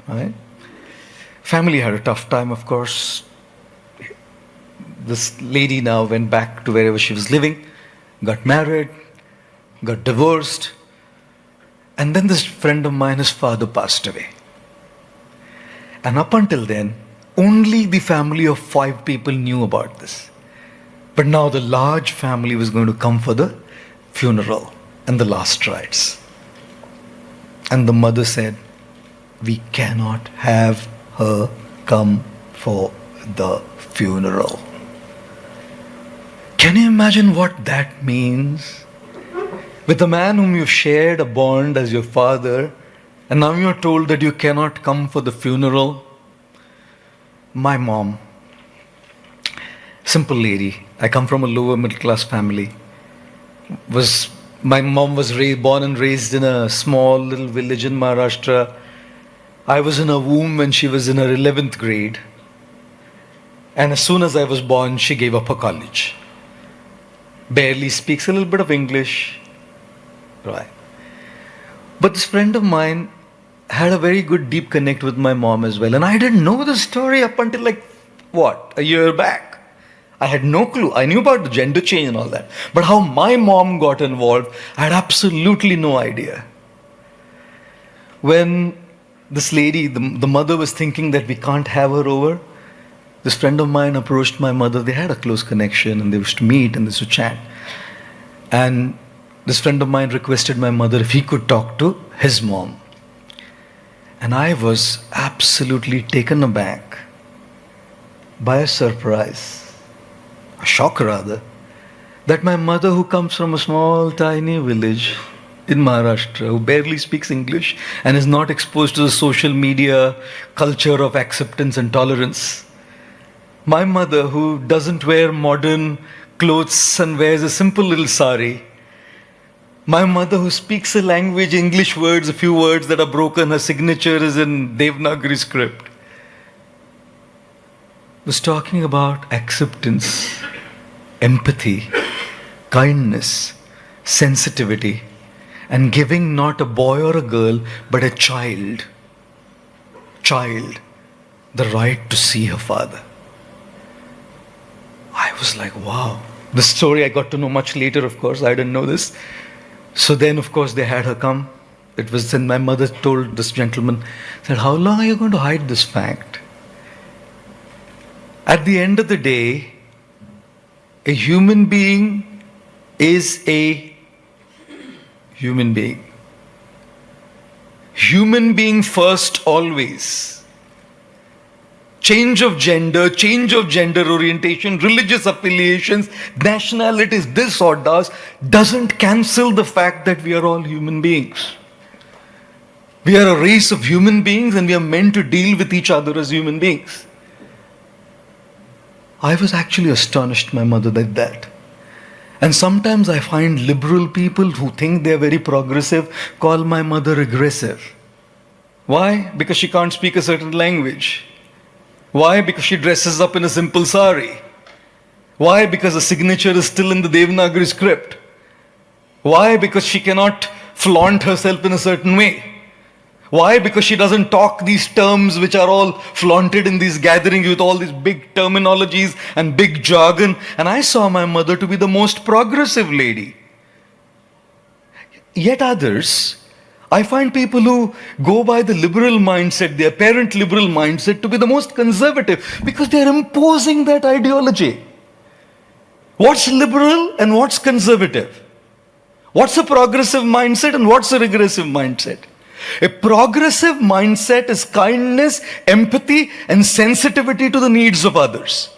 Right? Family had a tough time, of course. This lady now went back to wherever she was living, got married, got divorced. And then this friend of mine, his father passed away. And up until then, only the family of 5 people knew about this. But now the large family was going to come for the funeral and the last rites. And the mother said, we cannot have her come for the funeral. Can you imagine what that means? With a man whom you've shared a bond as your father, and now you're told that you cannot come for the funeral. My mom, simple lady, I come from a lower middle class family. My mom was born and raised in a small little village in Maharashtra. I was in her womb when she was in her 11th grade. And as soon as I was born, she gave up her college. Barely speaks a little bit of English. Right. But this friend of mine had a very good deep connect with my mom as well. And I didn't know the story up until a year back. I had no clue. I knew about the gender change and all that. But how my mom got involved, I had absolutely no idea. When this lady, the mother, was thinking that we can't have her over, this friend of mine approached my mother. They had a close connection and they used to meet and they used to chat. And this friend of mine requested my mother if he could talk to his mom. And I was absolutely taken aback by a surprise, a shock rather, that my mother, who comes from a small tiny village in Maharashtra, who barely speaks English and is not exposed to the social media culture of acceptance and tolerance, my mother, who doesn't wear modern clothes and wears a simple little sari, my mother, who speaks a language, English words, a few words that are broken, her signature is in Devanagari script, was talking about acceptance, empathy, kindness, sensitivity, and giving not a boy or a girl, but a child, the right to see her father. I was like, wow. The story I got to know much later, of course. I didn't know this. So then, of course, they had her come. It was then my mother told this gentleman, said, how long are you going to hide this fact? At the end of the day, a human being is a human being. Human being first always. Change of gender orientation, religious affiliations, nationalities, this or doesn't cancel the fact that we are all human beings. We are a race of human beings and we are meant to deal with each other as human beings. I was actually astonished my mother did that. And sometimes I find liberal people who think they are very progressive call my mother regressive. Why? Because she can't speak a certain language. Why? Because she dresses up in a simple sari. Why? Because the signature is still in the Devanagari script. Why? Because she cannot flaunt herself in a certain way. Why? Because she doesn't talk these terms which are all flaunted in these gatherings with all these big terminologies and big jargon. And I saw my mother to be the most progressive lady. Yet others, I find people who go by the liberal mindset, the apparent liberal mindset, to be the most conservative because they are imposing that ideology. What's liberal and what's conservative? What's a progressive mindset and what's a regressive mindset? A progressive mindset is kindness, empathy, and sensitivity to the needs of others.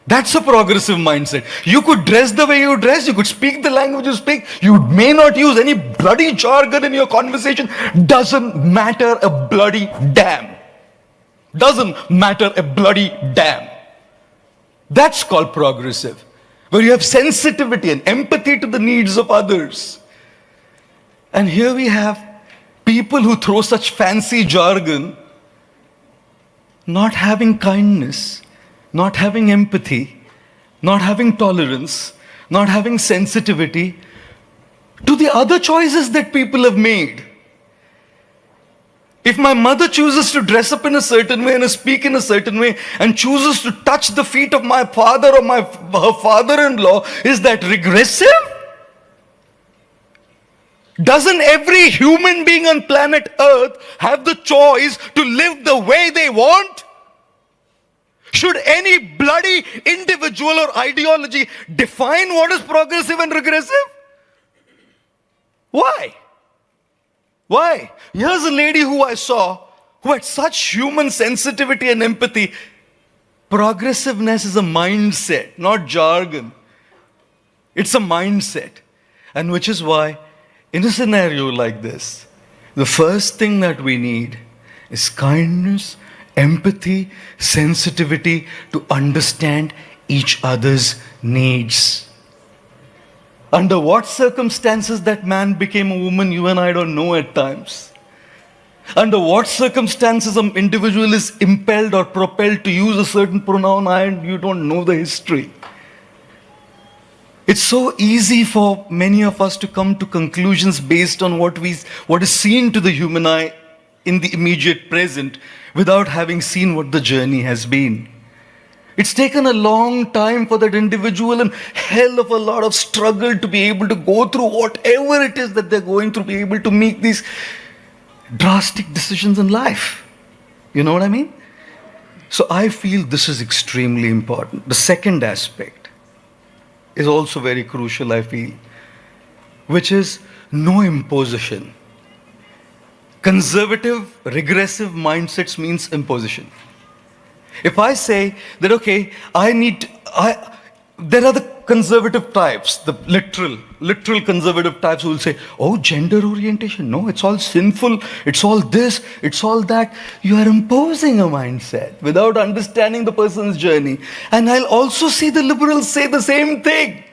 That's a progressive mindset. You could dress the way you dress, you could speak the language you speak, you may not use any bloody jargon in your conversation. Doesn't matter a bloody damn. Doesn't matter a bloody damn. That's called progressive. Where you have sensitivity and empathy to the needs of others. And here we have people who throw such fancy jargon, not having kindness, not having empathy, not having tolerance, not having sensitivity to the other choices that people have made. If my mother chooses to dress up in a certain way and speak in a certain way and chooses to touch the feet of my father or her father-in-law, is that regressive? Doesn't every human being on planet Earth have the choice to live the way they want? Should any bloody individual or ideology define what is progressive and regressive? Why? Why? Here's a lady who I saw who had such human sensitivity and empathy. Progressiveness is a mindset, not jargon. It's a mindset. And which is why, in a scenario like this, the first thing that we need is kindness, empathy, sensitivity to understand each other's needs. Under what circumstances that man became a woman, you and I don't know at times. Under what circumstances an individual is impelled or propelled to use a certain pronoun, I and you don't know the history. It's so easy for many of us to come to conclusions based on what is seen to the human eye in the immediate present without having seen what the journey has been. It's taken a long time for that individual and hell of a lot of struggle to be able to go through whatever it is that they're going through, be able to make these drastic decisions in life. You know what I mean? So I feel this is extremely important. The second aspect is also very crucial, I feel, which is no imposition. Conservative, regressive mindsets means imposition. If I say that, okay, there are the conservative types, the literal conservative types who will say, oh, gender orientation, no, it's all sinful, it's all this, it's all that. You are imposing a mindset without understanding the person's journey. And I'll also see the liberals say the same thing.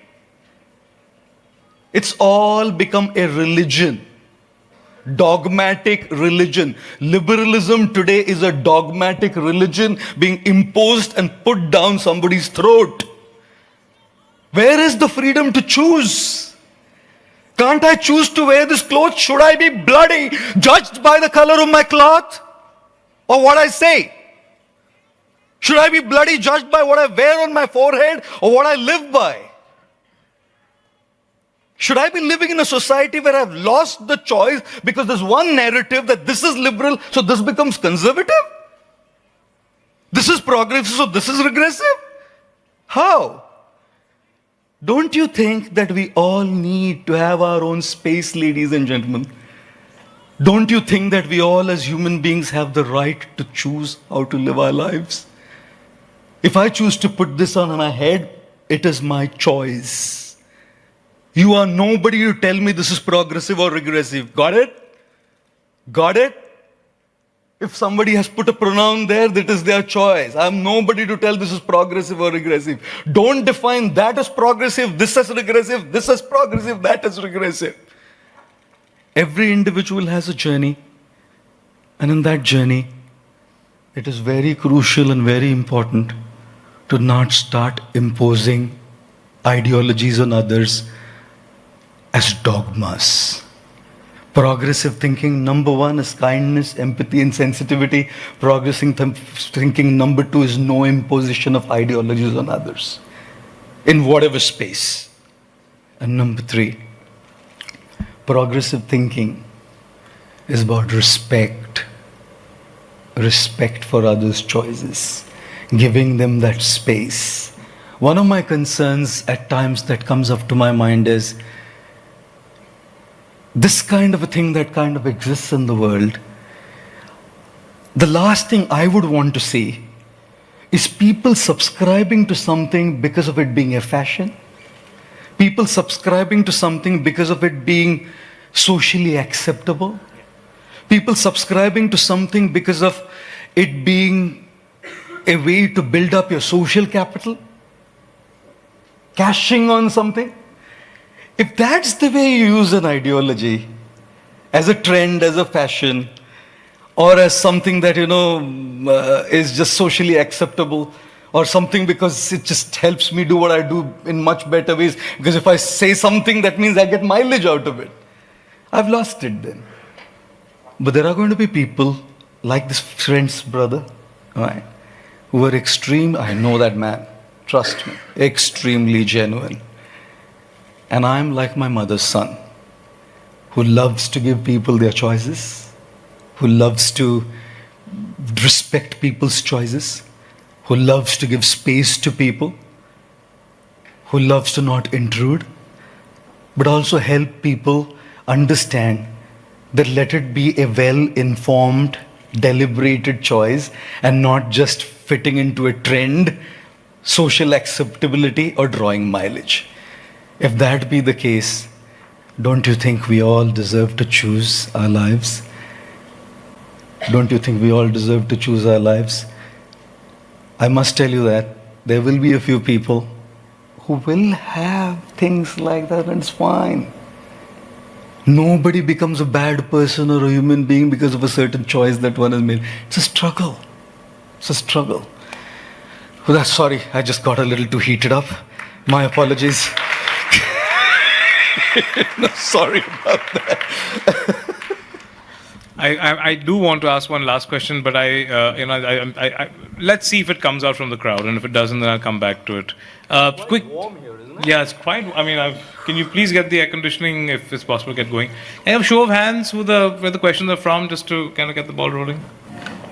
It's all become a religion. Dogmatic religion. Liberalism today is a dogmatic religion being imposed and put down somebody's throat. Where is the freedom to choose? Can't I choose to wear this cloth? Should I be bloody, judged by the color of my cloth? Or what I say? Should I be bloody, judged by what I wear on my forehead or what I live by? Should I be living in a society where I've lost the choice because there's one narrative that this is liberal, so this becomes conservative? This is progressive, so this is regressive? How? Don't you think that we all need to have our own space, ladies and gentlemen? Don't you think that we all as human beings have the right to choose how to live our lives? If I choose to put this on my head, it is my choice. You are nobody to tell me this is progressive or regressive. Got it? Got it? If somebody has put a pronoun there, that is their choice. I am nobody to tell this is progressive or regressive. Don't define that as progressive, this as regressive, this as progressive, that as regressive. Every individual has a journey. And in that journey, it is very crucial and very important to not start imposing ideologies on others as dogmas. Progressive thinking, number one, is kindness, empathy, and sensitivity. Progressive thinking, number two, is no imposition of ideologies on others in whatever space. And number three, progressive thinking is about respect. Respect for others' choices, giving them that space. One of my concerns at times that comes up to my mind is this kind of a thing that kind of exists in the world. The last thing I would want to see is people subscribing to something because of it being a fashion. People subscribing to something because of it being socially acceptable. People subscribing to something because of it being a way to build up your social capital. Cashing on something. If that's the way you use an ideology, as a trend, as a fashion, or as something that, is just socially acceptable, or something because it just helps me do what I do in much better ways, because if I say something, that means I get mileage out of it, I've lost it then. But there are going to be people like this friend's brother, right, who are I know that man, trust me, extremely genuine. And I'm like my mother's son, who loves to give people their choices, who loves to respect people's choices, who loves to give space to people, who loves to not intrude, but also help people understand that let it be a well-informed deliberated choice and not just fitting into a trend, social acceptability, or drawing mileage. If that be the case, don't you think we all deserve to choose our lives? Don't you think we all deserve to choose our lives? I must tell you that there will be a few people who will have things like that, and it's fine. Nobody becomes a bad person or a human being because of a certain choice that one has made. It's a struggle. It's a struggle. Well, sorry, I just got a little too heated up. My apologies. No, sorry about that. I do want to ask one last question, but let's see if it comes out from the crowd, and if it doesn't, then I'll come back to it. Quick. Warm here, isn't it? Yeah, it's quite. I mean, can you please get the air conditioning, if it's possible, get going? I have a show of hands where the questions are from, just to kind of get the ball rolling.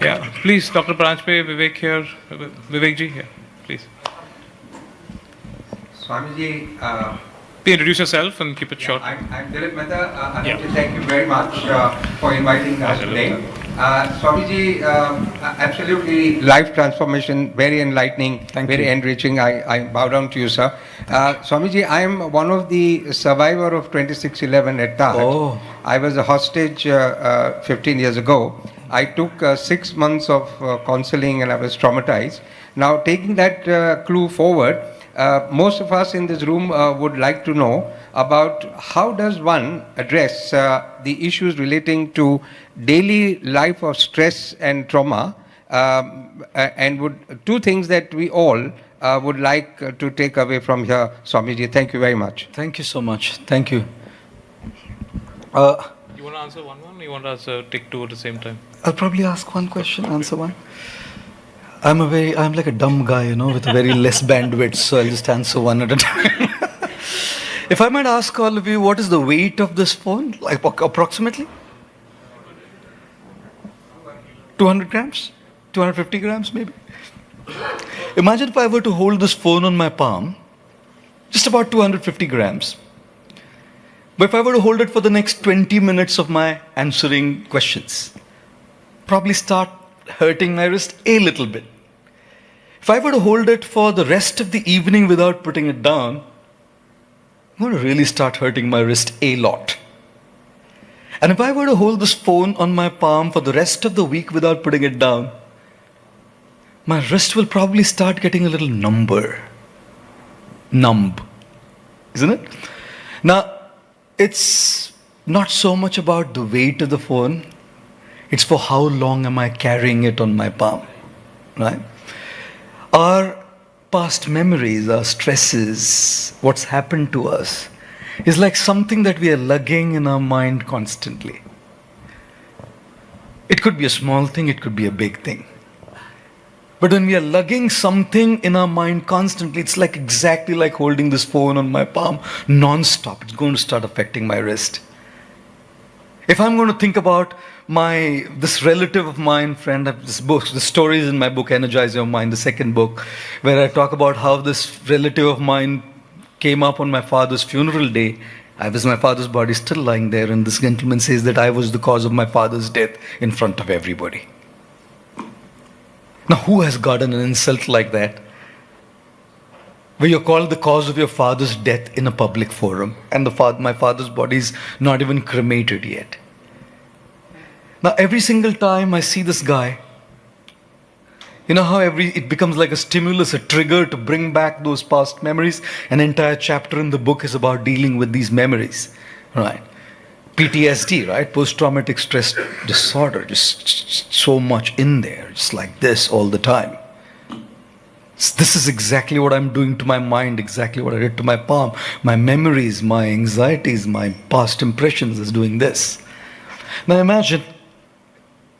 Yeah, please, Dr. Pranjpe, Vivek here, Vivekji, yeah, please. Swamiji, Please introduce yourself and keep it short. I'm Dilip Mehta. Thank you very much for inviting us today. Swamiji, absolutely life transformation, very enlightening, very enriching. I bow down to you, sir. Swamiji, I am one of the survivor of 26/11 at Taj. Oh. I was a hostage 15 years ago. I took 6 months of counseling and I was traumatized. Now, taking that clue forward, most of us in this room would like to know about how does one address the issues relating to daily life of stress and trauma, and two things that we all would like to take away from here, Swamiji. Thank you very much. Thank you so much. Thank you. You want to answer one, or you want to take two at the same time? I'll probably ask one question, answer one. I'm like a dumb guy, with a very less bandwidth, so I'll just answer one at a time. If I might ask all of you, what is the weight of this phone? Like approximately? 200 grams? 250 grams maybe? Imagine if I were to hold this phone on my palm, just about 250 grams. But if I were to hold it for the next 20 minutes of my answering questions, probably start hurting my wrist a little bit. If I were to hold it for the rest of the evening without putting it down, I'm going to really start hurting my wrist a lot. And if I were to hold this phone on my palm for the rest of the week without putting it down, my wrist will probably start getting a little numb, isn't it? Now, it's not so much about the weight of the phone, it's for how long am I carrying it on my palm, right? Our past memories, our stresses, what's happened to us, is like something that we are lugging in our mind constantly. It could be a small thing, it could be a big thing. But when we are lugging something in our mind constantly, it's like exactly like holding this phone on my palm non-stop. It's going to start affecting my wrist. If I'm going to think about this relative of mine, friend, this book, the stories in my book, Energize Your Mind, the second book, where I talk about how this relative of mine came up on my father's funeral day. My father's body still lying there, and this gentleman says that I was the cause of my father's death in front of everybody. Now, who has gotten an insult like that, where you're called the cause of your father's death in a public forum, and my father's body is not even cremated yet? Now, every single time I see this guy, you know how it becomes like a stimulus, a trigger to bring back those past memories? An entire chapter in the book is about dealing with these memories, right? PTSD, right? Post-traumatic stress disorder, just so much in there, just like this all the time. This is exactly what I'm doing to my mind, exactly what I did to my palm. My memories, my anxieties, my past impressions is doing this. Now imagine,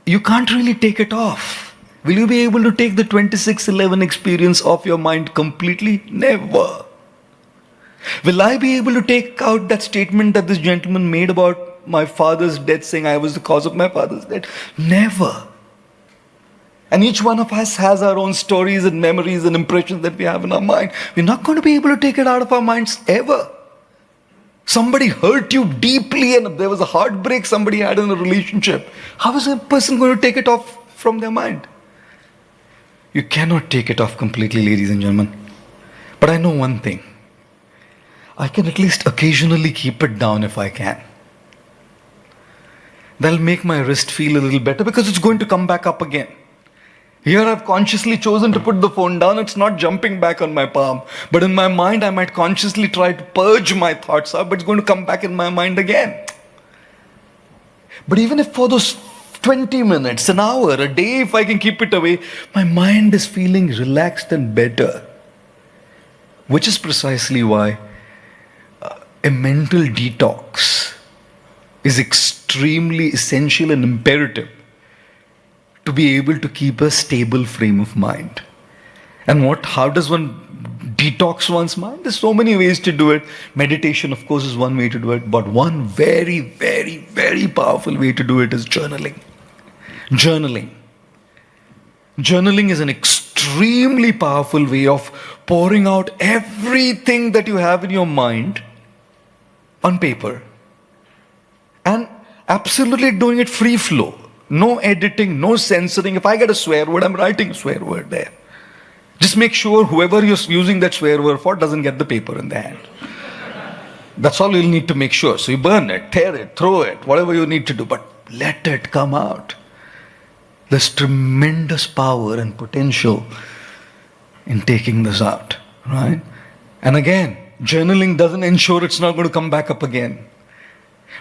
you can't really take it off. Will you be able to take the 26/11 experience off your mind completely? Never. Will I be able to take out that statement that this gentleman made about my father's death, saying I was the cause of my father's death? Never. And each one of us has our own stories and memories and impressions that we have in our mind. We're not going to be able to take it out of our minds ever. Somebody hurt you deeply and there was a heartbreak somebody had in a relationship. How is a person going to take it off from their mind? You cannot take it off completely, ladies and gentlemen. But I know one thing. I can at least occasionally keep it down if I can. That'll make my wrist feel a little better because it's going to come back up again. Here I've consciously chosen to put the phone down. It's not jumping back on my palm. But in my mind, I might consciously try to purge my thoughts out, but it's going to come back in my mind again. But even if for those 20 minutes, an hour, a day, if I can keep it away, my mind is feeling relaxed and better. Which is precisely why a mental detox is extremely essential and imperative to be able to keep a stable frame of mind. And how does one detox one's mind? There's so many ways to do it. Meditation, of course, is one way to do it. But one very, very, very powerful way to do it is journaling. Journaling is an extremely powerful way of pouring out everything that you have in your mind on paper. And absolutely doing it free flow. No editing, no censoring. If I get a swear word, I'm writing a swear word there. Just make sure whoever you're using that swear word for doesn't get the paper in their hand. That's all you'll need to make sure. So you burn it, tear it, throw it, whatever you need to do. But let it come out. There's tremendous power and potential in taking this out. Right? And again, journaling doesn't ensure it's not going to come back up again.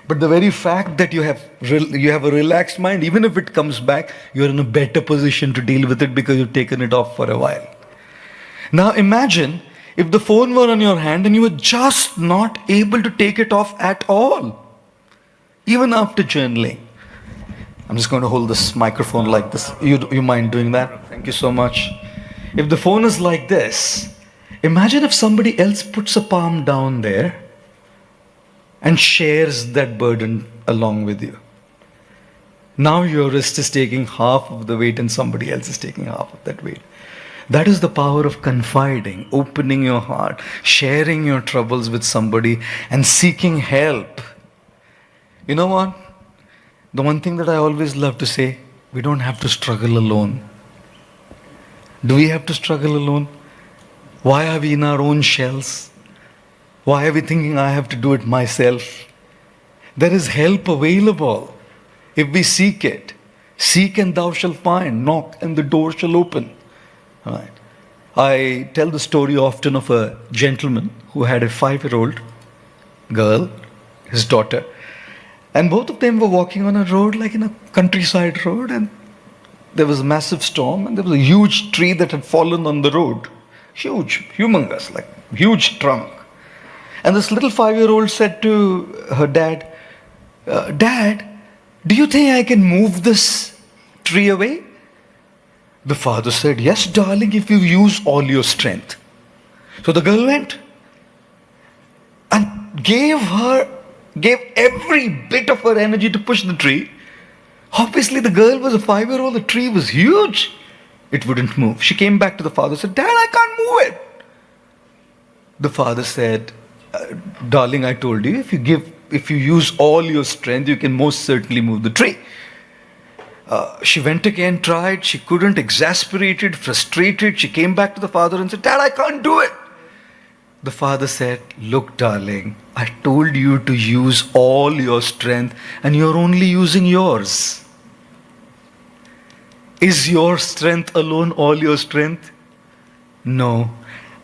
But the very fact that you have a relaxed mind, even if it comes back, you're in a better position to deal with it because you've taken it off for a while. Now imagine if the phone were on your hand and you were just not able to take it off at all, even after journaling. I'm just going to hold this microphone like this. You mind doing that? Thank you so much. If the phone is like this, imagine if somebody else puts a palm down there and shares that burden along with you. Now your wrist is taking half of the weight and somebody else is taking half of that weight. That is the power of confiding, opening your heart, sharing your troubles with somebody and seeking help. You know what? The one thing that I always love to say, we don't have to struggle alone. Do we have to struggle alone? Why are we in our own shells? Why are we thinking I have to do it myself? There is help available if we seek it. Seek and thou shalt find. Knock and the door shall open. Right. I tell the story often of a gentleman who had a 5-year-old girl, his daughter, and both of them were walking on a road, like in a countryside road, and there was a massive storm and there was a huge tree that had fallen on the road. Huge, humongous, like huge trunk. And this little 5-year-old said to her dad, Dad, do you think I can move this tree away? The father said, yes, darling, if you use all your strength. So the girl went and gave every bit of her energy to push the tree. Obviously, the girl was a 5-year-old, the tree was huge. It wouldn't move. She came back to the father and said, Dad, I can't move it. The father said, darling, I told you, if you use all your strength, you can most certainly move the tree. She went again, tried, she couldn't, exasperated, frustrated. She came back to the father and said, Dad, I can't do it. The father said, look, darling, I told you to use all your strength and you're only using yours. Is your strength alone all your strength? No.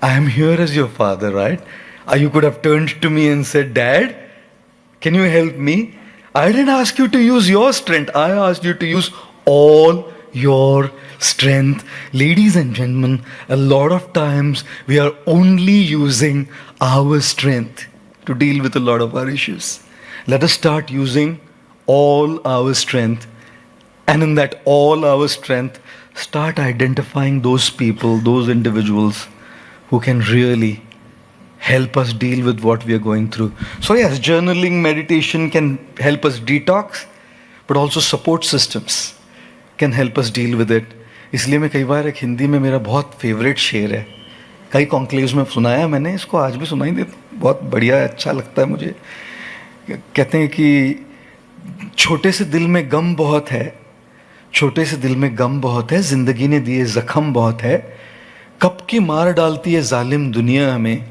I am here as your father, right? You could have turned to me and said, Dad, can you help me? I didn't ask you to use your strength. I asked you to use all your strength. Ladies and gentlemen, a lot of times we are only using our strength to deal with a lot of our issues. Let us start using all our strength. And in that all our strength, start identifying those people, those individuals who can really help us deal with what we are going through. So yes, journaling, meditation can help us detox, but also support systems can help us deal with it. इसलिए मैं कई बार एक हिंदी में मेरा बहुत favourite शेर है, कई कॉन्क्लेव्स में सुनाया मैंने, इसको आज भी सुनाई देता, बहुत बढ़िया, अच्छा लगता है मुझे. कहते हैं कि छोटे से दिल में गम बहुत है, छोटे से दिल में गम बहुत है, जिंदगी ने दिए जख्म बहुत है, कब की मार डालती है जालिम दुनिया हमें,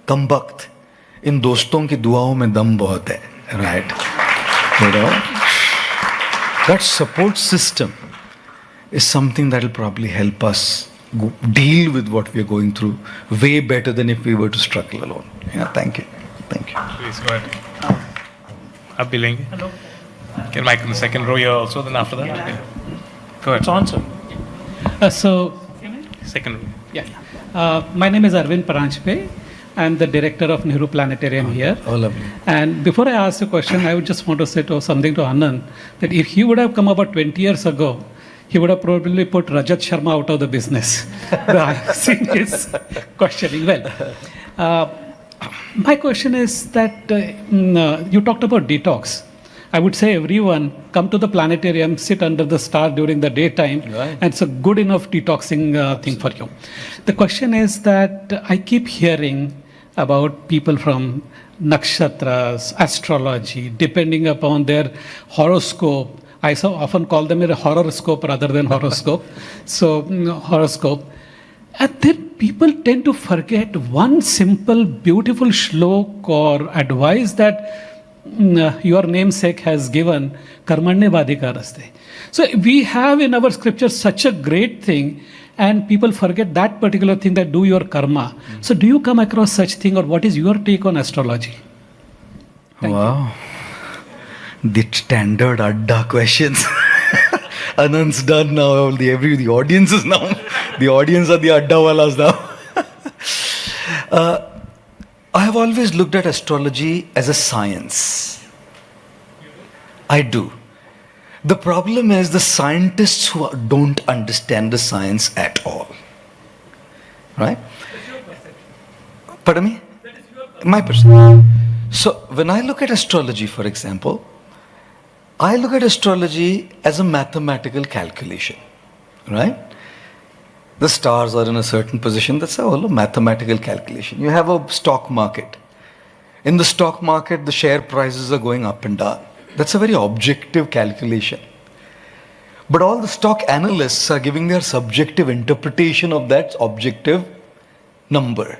कमबख्त इन दोस्तों की दुआओं में दम बहुत है. Right, you know, that support system is something that will probably help us deal with what we are going through way better than if we were to struggle alone. Yeah, thank you. Thank you. Please go ahead. Up billing. Hello. Get mic in the second row here also, then after that. Yeah. Go ahead. It's on, sir. Second row. Yeah. My name is Arvind Paranjpe. I'm the director of Nehru Planetarium here. Oh, lovely. And before I ask the question, I would just want to say something to Anand, that if he would have come about 20 years ago, he would have probably put Rajat Sharma out of the business. I've seen his questioning. Well, my question is that you talked about detox. I would say everyone come to the planetarium, sit under the star during the daytime, right, and it's a good enough detoxing thing for you. The question is that I keep hearing about people from nakshatras, astrology, depending upon their horoscope. I so often call them a horoscope rather than horoscope. So, horoscope. And then people tend to forget one simple, beautiful shlok or advice that your namesake has given, karmanye vadikaraste. So we have in our scriptures such a great thing, and people forget that particular thing, that do your karma. So do you come across such thing, or what is your take on astrology? Wow. The standard Adda questions. Anant's done now. The audience is now. The audience are the Adda walas now. I have always looked at astrology as a science. I do. The problem is the scientists who don't understand the science at all. Right? Pardon me? My perception. So when I look at astrology, for example, I look at astrology as a mathematical calculation. Right? The stars are in a certain position. That's a whole mathematical calculation. You have a stock market. In the stock market, the share prices are going up and down. That's a very objective calculation. But all the stock analysts are giving their subjective interpretation of that objective number.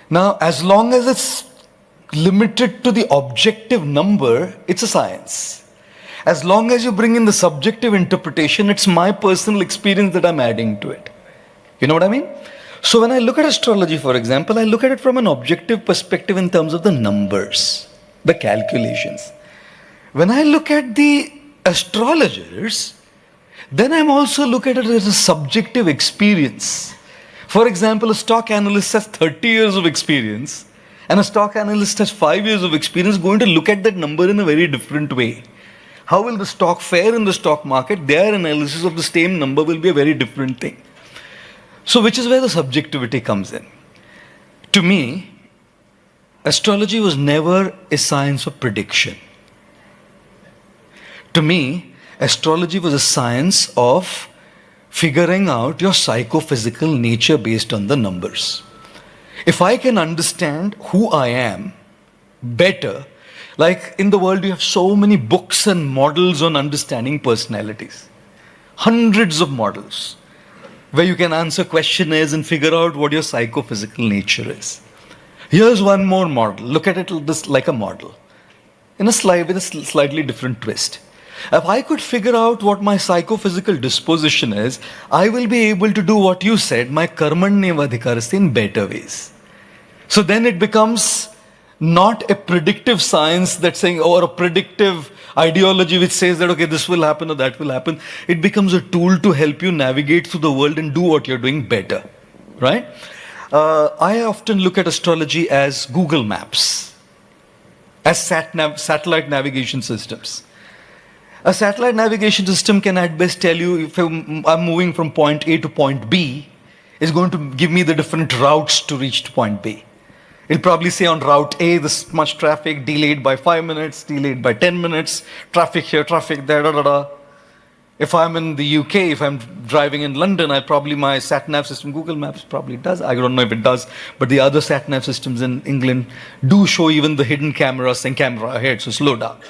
Now, as long as it's limited to the objective number, it's a science. As long as you bring in the subjective interpretation, it's my personal experience that I'm adding to it. You know what I mean? So when I look at astrology, for example, I look at it from an objective perspective in terms of the numbers, the calculations. When I look at the astrologers, then I'm also looking at it as a subjective experience. For example, a stock analyst has 30 years of experience, and a stock analyst has 5 years of experience, going to look at that number in a very different way. How will the stock fare in the stock market? Their analysis of the same number will be a very different thing. So which is where the subjectivity comes in. To me, astrology was never a science of prediction. To me, astrology was a science of figuring out your psychophysical nature based on the numbers. If I can understand who I am better, like in the world you have so many books and models on understanding personalities. Hundreds of models where you can answer questionnaires and figure out what your psychophysical nature is. Here's one more model. Look at it like a model. In a slide with a slightly different twist. If I could figure out what my psychophysical disposition is, I will be able to do what you said, my karmanye vadikaraste, in better ways. So then it becomes not a predictive science that's saying, or a predictive ideology which says that, okay, this will happen or that will happen. It becomes a tool to help you navigate through the world and do what you're doing better. Right? I often look at astrology as Google Maps, as satellite navigation systems. A satellite navigation system can at best tell you if I'm moving from point A to point B, is going to give me the different routes to reach to point B. It'll probably say on route A, this much traffic, delayed by 5 minutes, delayed by 10 minutes, traffic here, traffic there, da da da. If I'm in the UK, if I'm driving in London, my sat-nav system, Google Maps probably does. I don't know if it does, but the other sat-nav systems in England do show even the hidden cameras saying camera ahead, so slow down,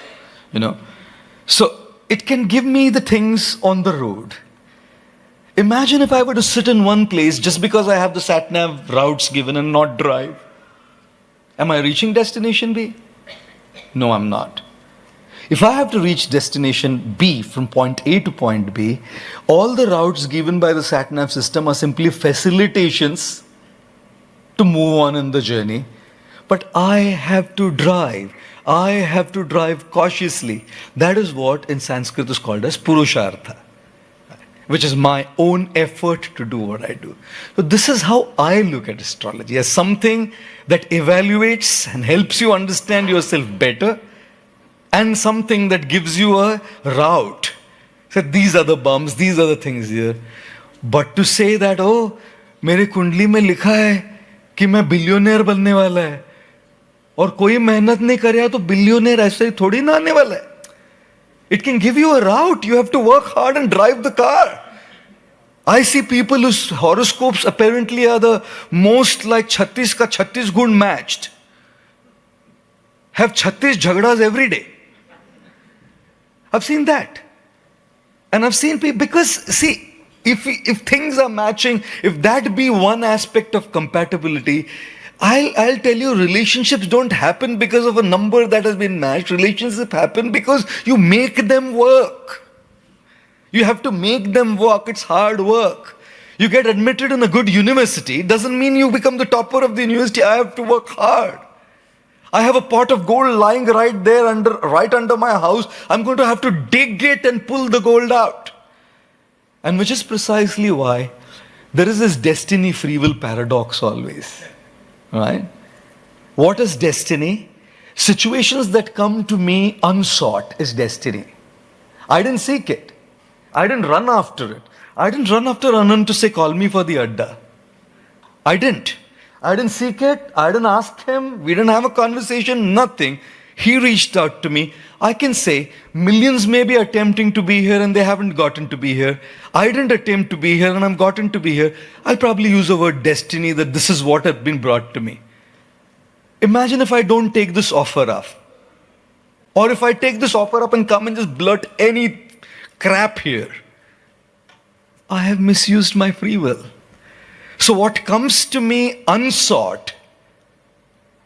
So it can give me the things on the road. Imagine if I were to sit in one place just because I have the sat-nav routes given and not drive. Am I reaching destination B? No, I'm not. If I have to reach destination B from point A to point B, all the routes given by the sat-nav system are simply facilitations to move on in the journey. But I have to drive. I have to drive cautiously. That is what in Sanskrit is called as Purushartha, which is my own effort to do what I do. So this is how I look at astrology, as something that evaluates and helps you understand yourself better, and something that gives you a route. So these are the bumps, these are the things here. But to say that, oh, मेरे कुंडली में लिखा है कि मैं billionaire बनने वाला है और कोई मेहनत नहीं करे तो बिलियनर ऐसे ही थोड़ी ना आने वाला है. It can give you a route. You have to work hard and drive the car. I see people whose horoscopes apparently are the most like 36 ka 36 gun matched. Have 36 jhagdas every day. I've seen that. And I've seen people, because see, if things are matching, if that be one aspect of compatibility, I'll tell you, relationships don't happen because of a number that has been matched. Relationships happen because you make them work. You have to make them work. It's hard work. You get admitted in a good university, doesn't mean you become the topper of the university. I have to work hard. I have a pot of gold lying right there right under my house. I'm going to have to dig it and pull the gold out. And which is precisely why there is this destiny free will paradox always. Right? What is destiny? Situations that come to me unsought is destiny. I didn't seek it. I didn't run after it. I didn't run after Anant to say, call me for the Adda. I didn't seek it. I didn't ask him. We didn't have a conversation. Nothing. He reached out to me. I can say millions may be attempting to be here and they haven't gotten to be here. I didn't attempt to be here and I've gotten to be here. I'll probably use the word destiny, that this is what has been brought to me. Imagine if I don't take this offer up. Or if I take this offer up and come and just blurt any crap here. I have misused my free will. So what comes to me unsought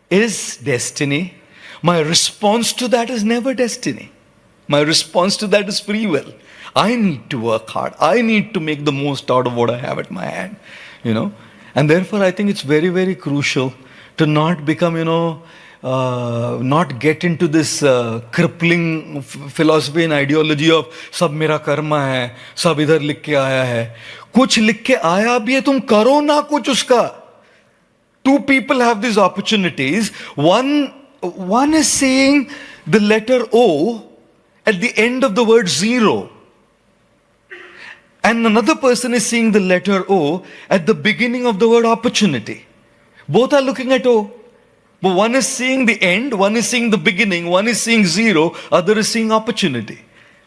is destiny. My response to that is never destiny. My response to that is free will. I need to work hard. I need to make the most out of what I have at my hand, And therefore, I think it's very, very crucial to not become, not get into this crippling philosophy and ideology of सब मेरा कर्म है, सब इधर लिख के आया है. कुछ लिख के आया भी है, तुम करो ना कुछ उसका. Two people have these opportunities. One is saying the letter O at the end of the word zero. And another person is seeing the letter O at the beginning of the word opportunity. Both are looking at O. But one is seeing the end, one is seeing the beginning, one is seeing zero, other is seeing opportunity.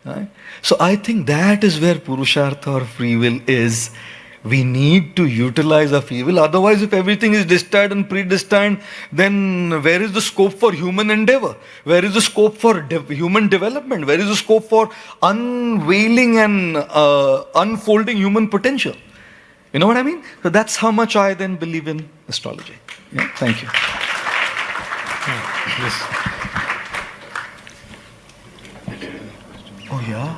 Right? So I think that is where Purushartha or free will is. We need to utilize our free will. Otherwise, if everything is destined and predestined, then where is the scope for human endeavor? Where is the scope for human development? Where is the scope for unveiling and unfolding human potential? You know what I mean? So that's how much I then believe in astrology. Yeah, thank you. Yes. Oh yeah?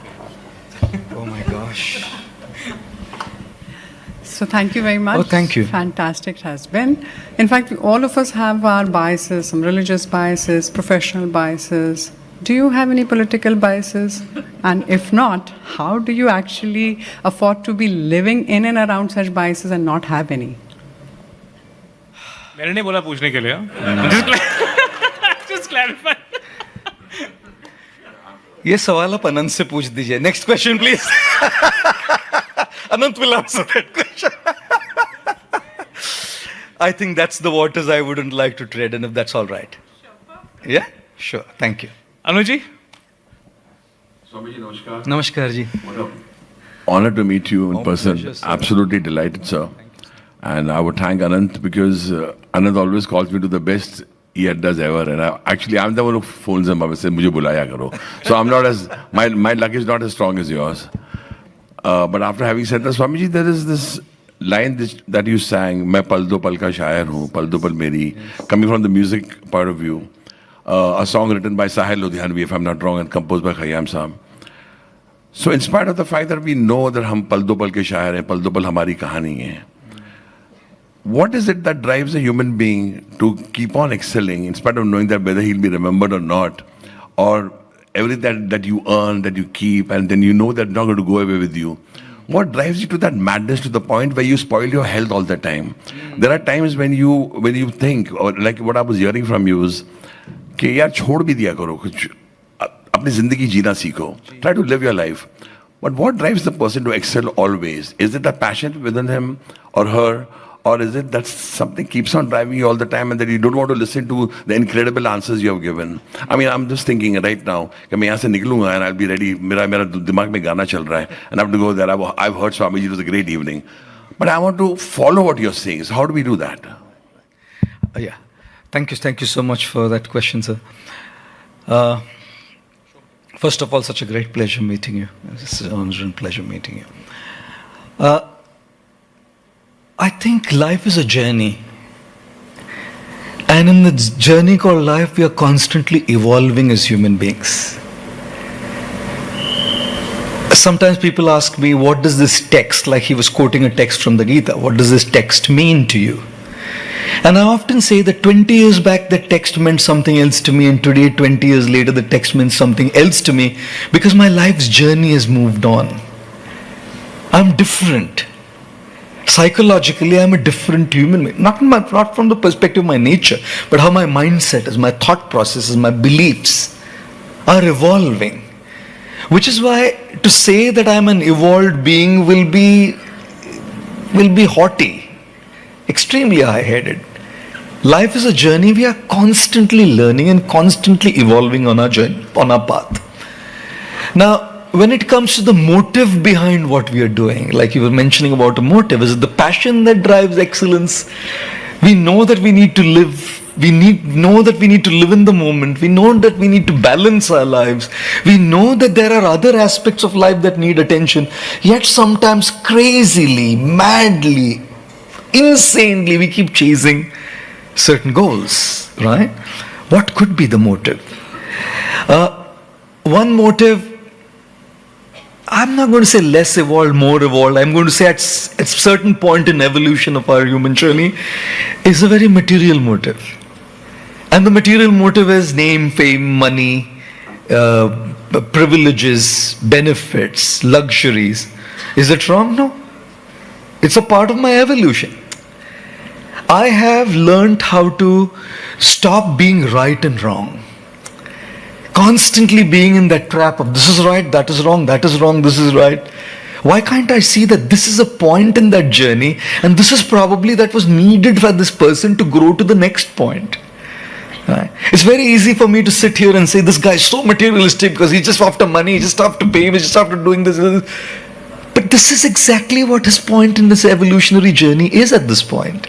Oh my gosh. So thank you very much. Oh, thank you. Fantastic it has been. In fact, all of us have our biases, some religious biases, professional biases. Do you have any political biases? And if not, how do you actually afford to be living in and around such biases and not have any? मैंने नहीं बोला पूछने के लिए. Just clarify. ये सवाल आप अनंत से पूछ दीजिए. Next question, please. Anant will answer that question. I think that's the waters I wouldn't like to tread in, if that's all right. Yeah? Sure. Thank you. Anuji? Swamiji, namaskar. Namaskar ji. Honor to meet you in person. pleasure, sir. Absolutely delighted, sir. And I would thank Anant because Anant always calls me to the best he does ever. And I'm the one who phones him up and says, "Mujhe bulaya karo." So I'm not as my luck is not as strong as yours. But after having said that, Swamiji, there is this line that you sang, "Main pal do pal ka shayar hu, pal do pal meri," coming from the music point of view. A song written by Sahil Ludhianvi, if I'm not wrong, and composed by Khayyam Saab. So in spite of the fact that we know that hum pal do pal ke shayar hai, pal do pal hamari kahani hai, what is it that drives a human being to keep on excelling in spite of knowing that whether he'll be remembered or not, or everything that you earn, that you keep, and then you know that not going to go away with you? What drives you to that madness to the point where you spoil your health all the time? There are times when you think, or like what I was hearing from you is, कि यार छोड़ भी दिया करो कुछ अपनी जिंदगी जीना सीखो. Try to live your life. But what drives the person to excel always? Is it that passion within him or her, or is it that something keeps on driving you all the time and that you don't want to listen to the incredible answers you have given? I mean, I'm just thinking right now कि मैं यहाँ से निकलूँगा and I'll be ready. मेरा दिमाग में गाना चल रहा है and I have to go there. I've heard Swamiji, it was a great evening, but I want to follow what you're saying. So how do we do that? Yeah. Thank you so much for that question, sir. First of all, such a great pleasure meeting you. It's an honor and pleasure meeting you. I think life is a journey. And in the journey called life, we are constantly evolving as human beings. Sometimes people ask me, what does this text, like he was quoting a text from the Gita, what does this text mean to you? And I often say that 20 years back that text meant something else to me, and today 20 years later the text means something else to me, because my life's journey has moved on. I'm different. Psychologically, I'm a different human being. Not from the perspective of my nature, but how my mindset is, my thought processes, my beliefs are evolving. Which is why to say that I'm an evolved being will be haughty, extremely high-headed. Life is a journey. We are constantly learning and constantly evolving on our journey, on our path. Now, when it comes to the motive behind what we are doing, like you were mentioning about a motive, is it the passion that drives excellence? We know that we need to live. We know that we need to live in the moment. We know that we need to balance our lives. We know that there are other aspects of life that need attention. Yet sometimes crazily, madly, insanely, we keep chasing certain goals, right? What could be the motive? One motive, I'm not going to say less evolved, more evolved. I'm going to say at a certain point in evolution of our human journey is a very material motive. And the material motive is name, fame, money, privileges, benefits, luxuries. Is it wrong? No. It's a part of my evolution. I have learned how to stop being right and wrong. Constantly being in that trap of this is right, that is wrong, that is wrong, this is right. Why can't I see that this is a point in that journey and this is probably that was needed for this person to grow to the next point? Right? It's very easy for me to sit here and say this guy is so materialistic because he's just after money, he's just after fame, he's just after doing this. But this is exactly what his point in this evolutionary journey is at this point.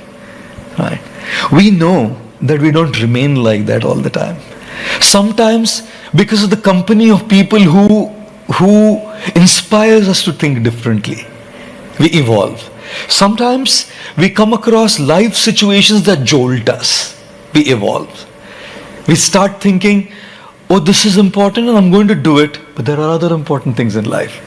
Right? We know that we don't remain like that all the time. Sometimes because of the company of people who inspires us to think differently, we evolve. Sometimes we come across life situations that jolt us, we evolve. We start thinking, oh, this is important and I'm going to do it, but there are other important things in life.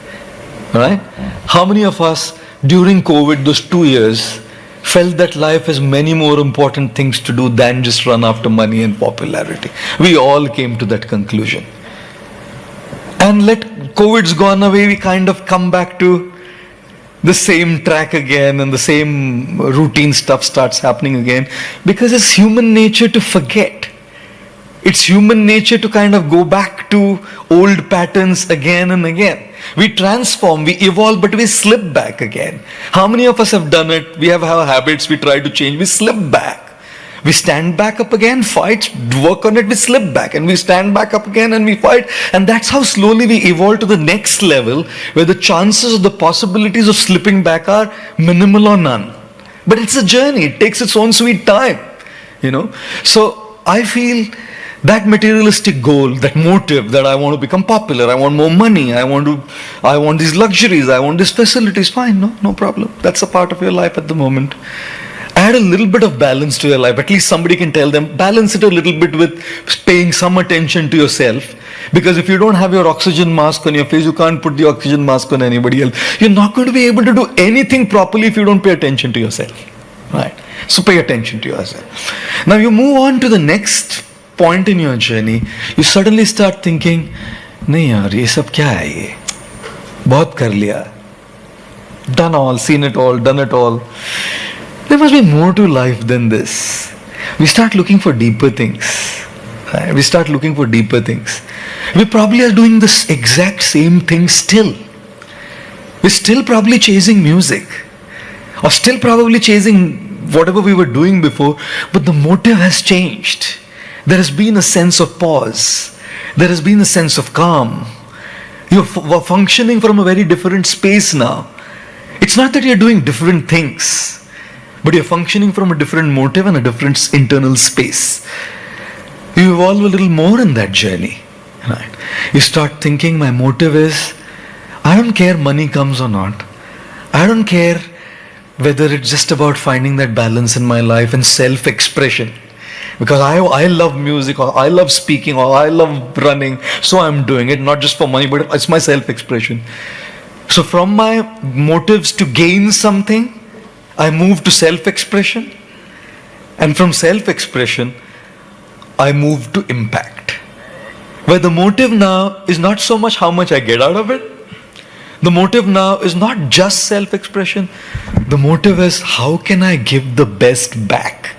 Right? How many of us during COVID, those 2 years, felt that life has many more important things to do than just run after money and popularity? We all came to that conclusion. And COVID's gone away, we kind of come back to the same track again and the same routine stuff starts happening again, because it's human nature to forget. It's human nature to kind of go back to old patterns again and again. We transform, we evolve, but we slip back again. How many of us have done it? We have our habits, we try to change, we slip back. We stand back up again, fight, work on it, we slip back, and we stand back up again and we fight. And that's how slowly we evolve to the next level, where the chances or the possibilities of slipping back are minimal or none. But it's a journey, it takes its own sweet time, So I feel that materialistic goal, that motive that I want to become popular, I want more money, I want these luxuries, I want these facilities, fine, no problem. That's a part of your life at the moment. Add a little bit of balance to your life. At least somebody can tell them, balance it a little bit with paying some attention to yourself. Because if you don't have your oxygen mask on your face, you can't put the oxygen mask on anybody else. You're not going to be able to do anything properly if you don't pay attention to yourself. Right? So pay attention to yourself. Now you move on to the next point in your journey. You suddenly start thinking, nahi yaar, ye sab kya hai ye? Bahut kar liya. Done all, seen it all, done it all. There must be more to life than this. We start looking for deeper things. Right? We start looking for deeper things. We probably are doing this exact same thing still. We're still probably chasing music. Or still probably chasing whatever we were doing before. But the motive has changed. There has been a sense of pause. There has been a sense of calm. You're functioning from a very different space now. It's not that you're doing different things, but you're functioning from a different motive and a different internal space. You evolve a little more in that journey. Right? You start thinking, my motive is, I don't care money comes or not. I don't care whether it's just about finding that balance in my life and self-expression. Because I love music, or I love speaking, or I love running, so I'm doing it, not just for money, but it's my self-expression. So from my motives to gain something, I move to self-expression, and from self-expression, I move to impact. Where the motive now is not so much how much I get out of it. The motive now is not just self-expression. The motive is how can I give the best back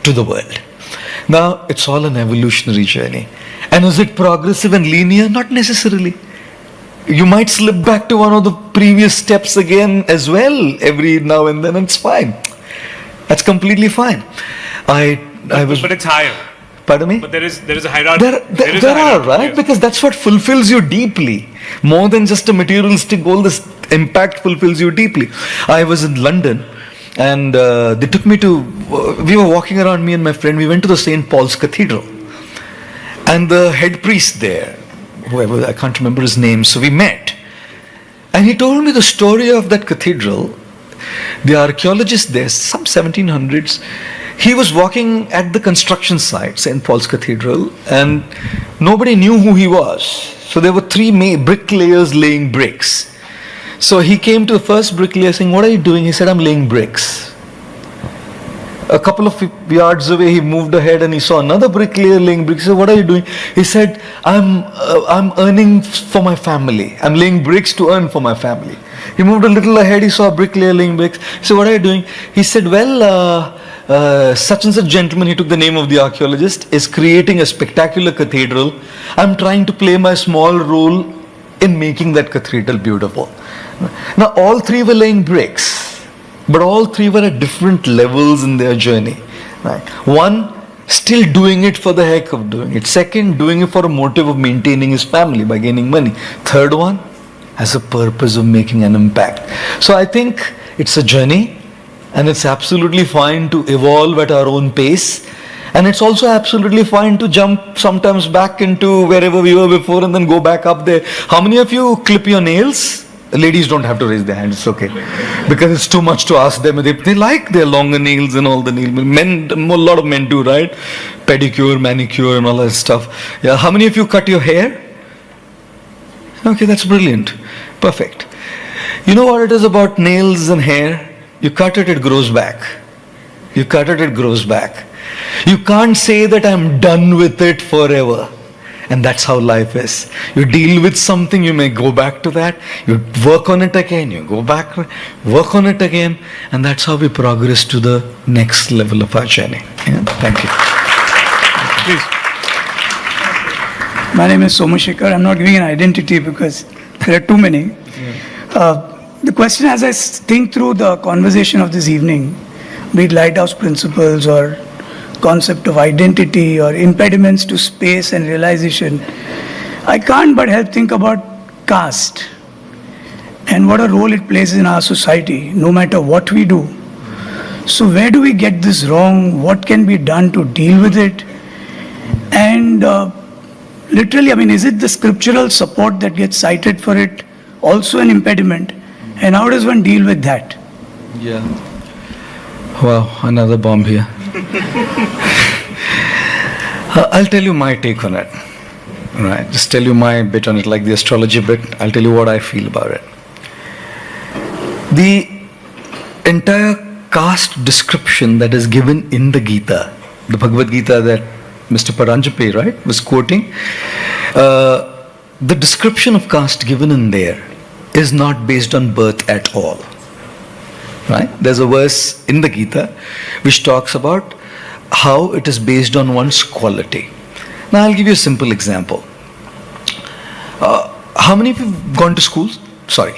to the world. Now, it's all an evolutionary journey. And is it progressive and linear? Not necessarily. You might slip back to one of the previous steps again as well every now and then, and it's fine. That's completely fine. But it's higher. Pardon me? But there is a hierarchy. There are, right? Yes. Because that's what fulfills you deeply. More than just a materialistic goal, this impact fulfills you deeply. I was in London, and they took me to, we were walking around, me and my friend, we went to the St. Paul's Cathedral. And the head priest there, whoever, I can't remember his name, so we met. And he told me the story of that cathedral. The archaeologist there, some 1700s, he was walking at the construction site, St. Paul's Cathedral, and nobody knew who he was. So there were three bricklayers laying bricks. So he came to the first bricklayer saying, "What are you doing?" He said, "I'm laying bricks." A couple of yards away, he moved ahead and he saw another bricklayer laying bricks. He said, "What are you doing?" He said, I'm earning for my family. I'm laying bricks to earn for my family." He moved a little ahead, he saw a bricklayer laying bricks. He said, "What are you doing?" He said, such and such gentleman," he took the name of the archaeologist, "is creating a spectacular cathedral. I'm trying to play my small role in making that cathedral beautiful." Now all three were laying bricks, but all three were at different levels in their journey. Right? One, still doing it for the heck of doing it. Second, doing it for a motive of maintaining his family by gaining money. Third one, has a purpose of making an impact. So I think it's a journey, and it's absolutely fine to evolve at our own pace. And it's also absolutely fine to jump sometimes back into wherever we were before and then go back up there. How many of you clip your nails? Ladies don't have to raise their hands, it's okay. Because it's too much to ask them. They like their longer nails and all the nails. Men, a lot of men do, right? Pedicure, manicure and all that stuff. Yeah. How many of you cut your hair? Okay, that's brilliant. Perfect. You know what it is about nails and hair? You cut it, it grows back. You cut it, it grows back. You can't say that I'm done with it forever. And that's how life is. You deal with something, you may go back to that. You work on it again, you go back, work on it again. And that's how we progress to the next level of our journey. Yeah? Thank you. Please. My name is Somashekar. I'm not giving an identity because there are too many. The question, as I think through the conversation of this evening, be it lighthouse principles or concept of identity or impediments to space and realization, I can't but help think about caste and what a role it plays in our society, no matter what we do. So where do we get this wrong? What can be done to deal with it? And literally, I mean, is it the scriptural support that gets cited for it also an impediment? And how does one deal with that? Yeah. Wow, another bomb here. I'll tell you my take on it. Right, just tell you my bit on it, like the astrology bit. I'll tell you what I feel about it. The entire caste description that is given in the Gita, the Bhagavad Gita that Mr. Paranjape, right, was quoting, the description of caste given in there is not based on birth at all. Right? There's a verse in the Gita which talks about how it is based on one's quality. Now I'll give you a simple example. How many of you have gone to school? Sorry.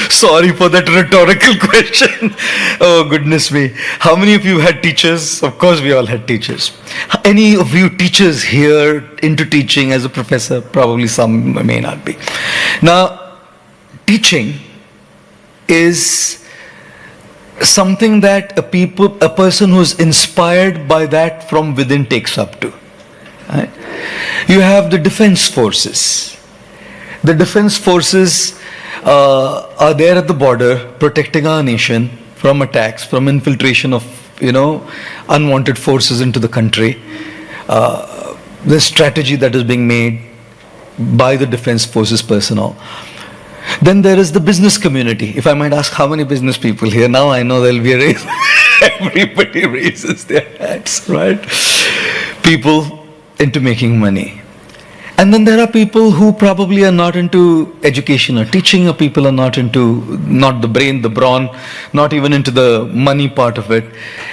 Sorry for that rhetorical question. Oh goodness me. How many of you had teachers? Of course we all had teachers. Any of you teachers here into teaching as a professor? Probably some may not be. Now, teaching is something that a person who's inspired by that from within takes up to. Right? You have the defense forces. The defense forces are there at the border protecting our nation from attacks, from infiltration of, unwanted forces into the country. The strategy that is being made by the defense forces personnel. Then there is the business community. If I might ask, how many business people here? Now I know there'll be a raise. Everybody raises their hats, right? People into making money. And then there are people who probably are not into education or teaching, or people are not the brain, the brawn, not even into the money part of it.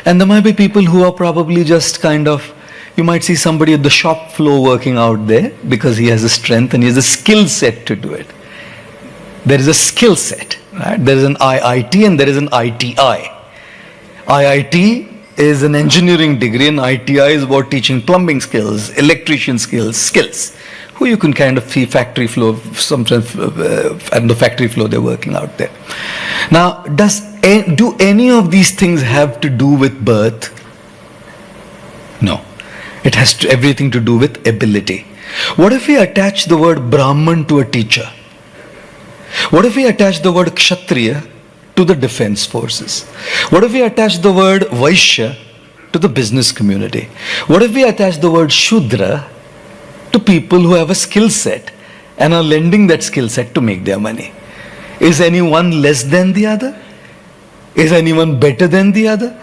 And there might be people who are probably just kind of, you might see somebody at the shop floor working out there because he has a strength and he has a skill set to do it. There is a skill set, right? There is an IIT and there is an ITI. IIT is an engineering degree and ITI is about teaching plumbing skills, electrician skills, who you can kind of see factory floor, sometimes at the factory floor they're working out there. Now, do any of these things have to do with birth? No. It has everything to do with ability. What if we attach the word Brahman to a teacher? What if we attach the word Kshatriya to the defense forces? What if we attach the word Vaishya to the business community? What if we attach the word Shudra to people who have a skill set and are lending that skill set to make their money? Is anyone less than the other? Is anyone better than the other?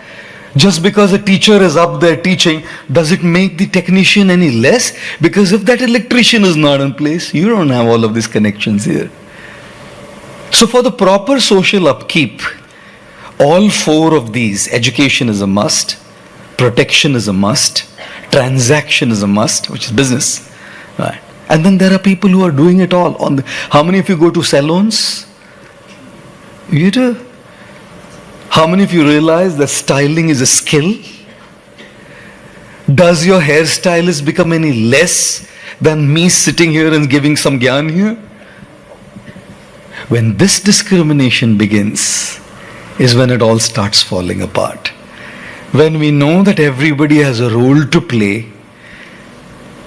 Just because a teacher is up there teaching, does it make the technician any less? Because if that electrician is not in place, you don't have all of these connections here. So for the proper social upkeep, all four of these, education is a must, protection is a must, transaction is a must, which is business. Right? And then there are people who are doing it all. How many of you go to salons? You do. How many of you realize that styling is a skill? Does your hairstylist become any less than me sitting here and giving some gyan here? When this discrimination begins is when it all starts falling apart. When we know that everybody has a role to play,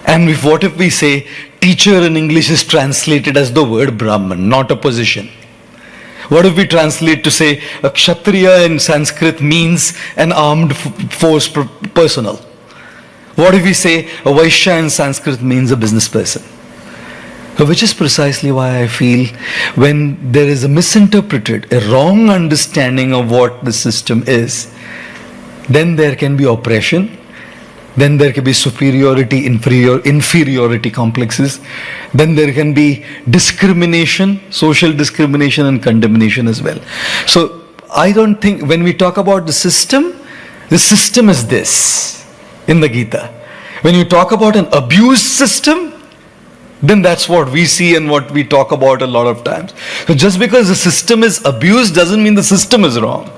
and what if we say teacher in English is translated as the word Brahman, not a position? What if we translate to say a Kshatriya in Sanskrit means an armed force personnel? What if we say a Vaishya in Sanskrit means a business person? Which is precisely why I feel when there is a misinterpreted, a wrong understanding of what the system is, then there can be oppression, then there can be superiority, inferiority complexes, then there can be discrimination, social discrimination and condemnation as well. So I don't think when we talk about the system is this in the Gita. When you talk about an abused system, then that's what we see and what we talk about a lot of times. So just because the system is abused doesn't mean the system is wrong,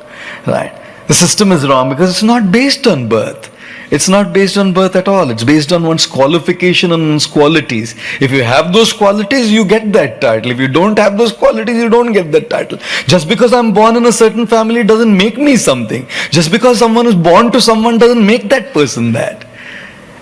right? The system is wrong because it's not based on birth. It's not based on birth at all. It's based on one's qualification and one's qualities. If you have those qualities, you get that title. If you don't have those qualities, you don't get that title. Just because I'm born in a certain family doesn't make me something. Just because someone is born to someone doesn't make that person that.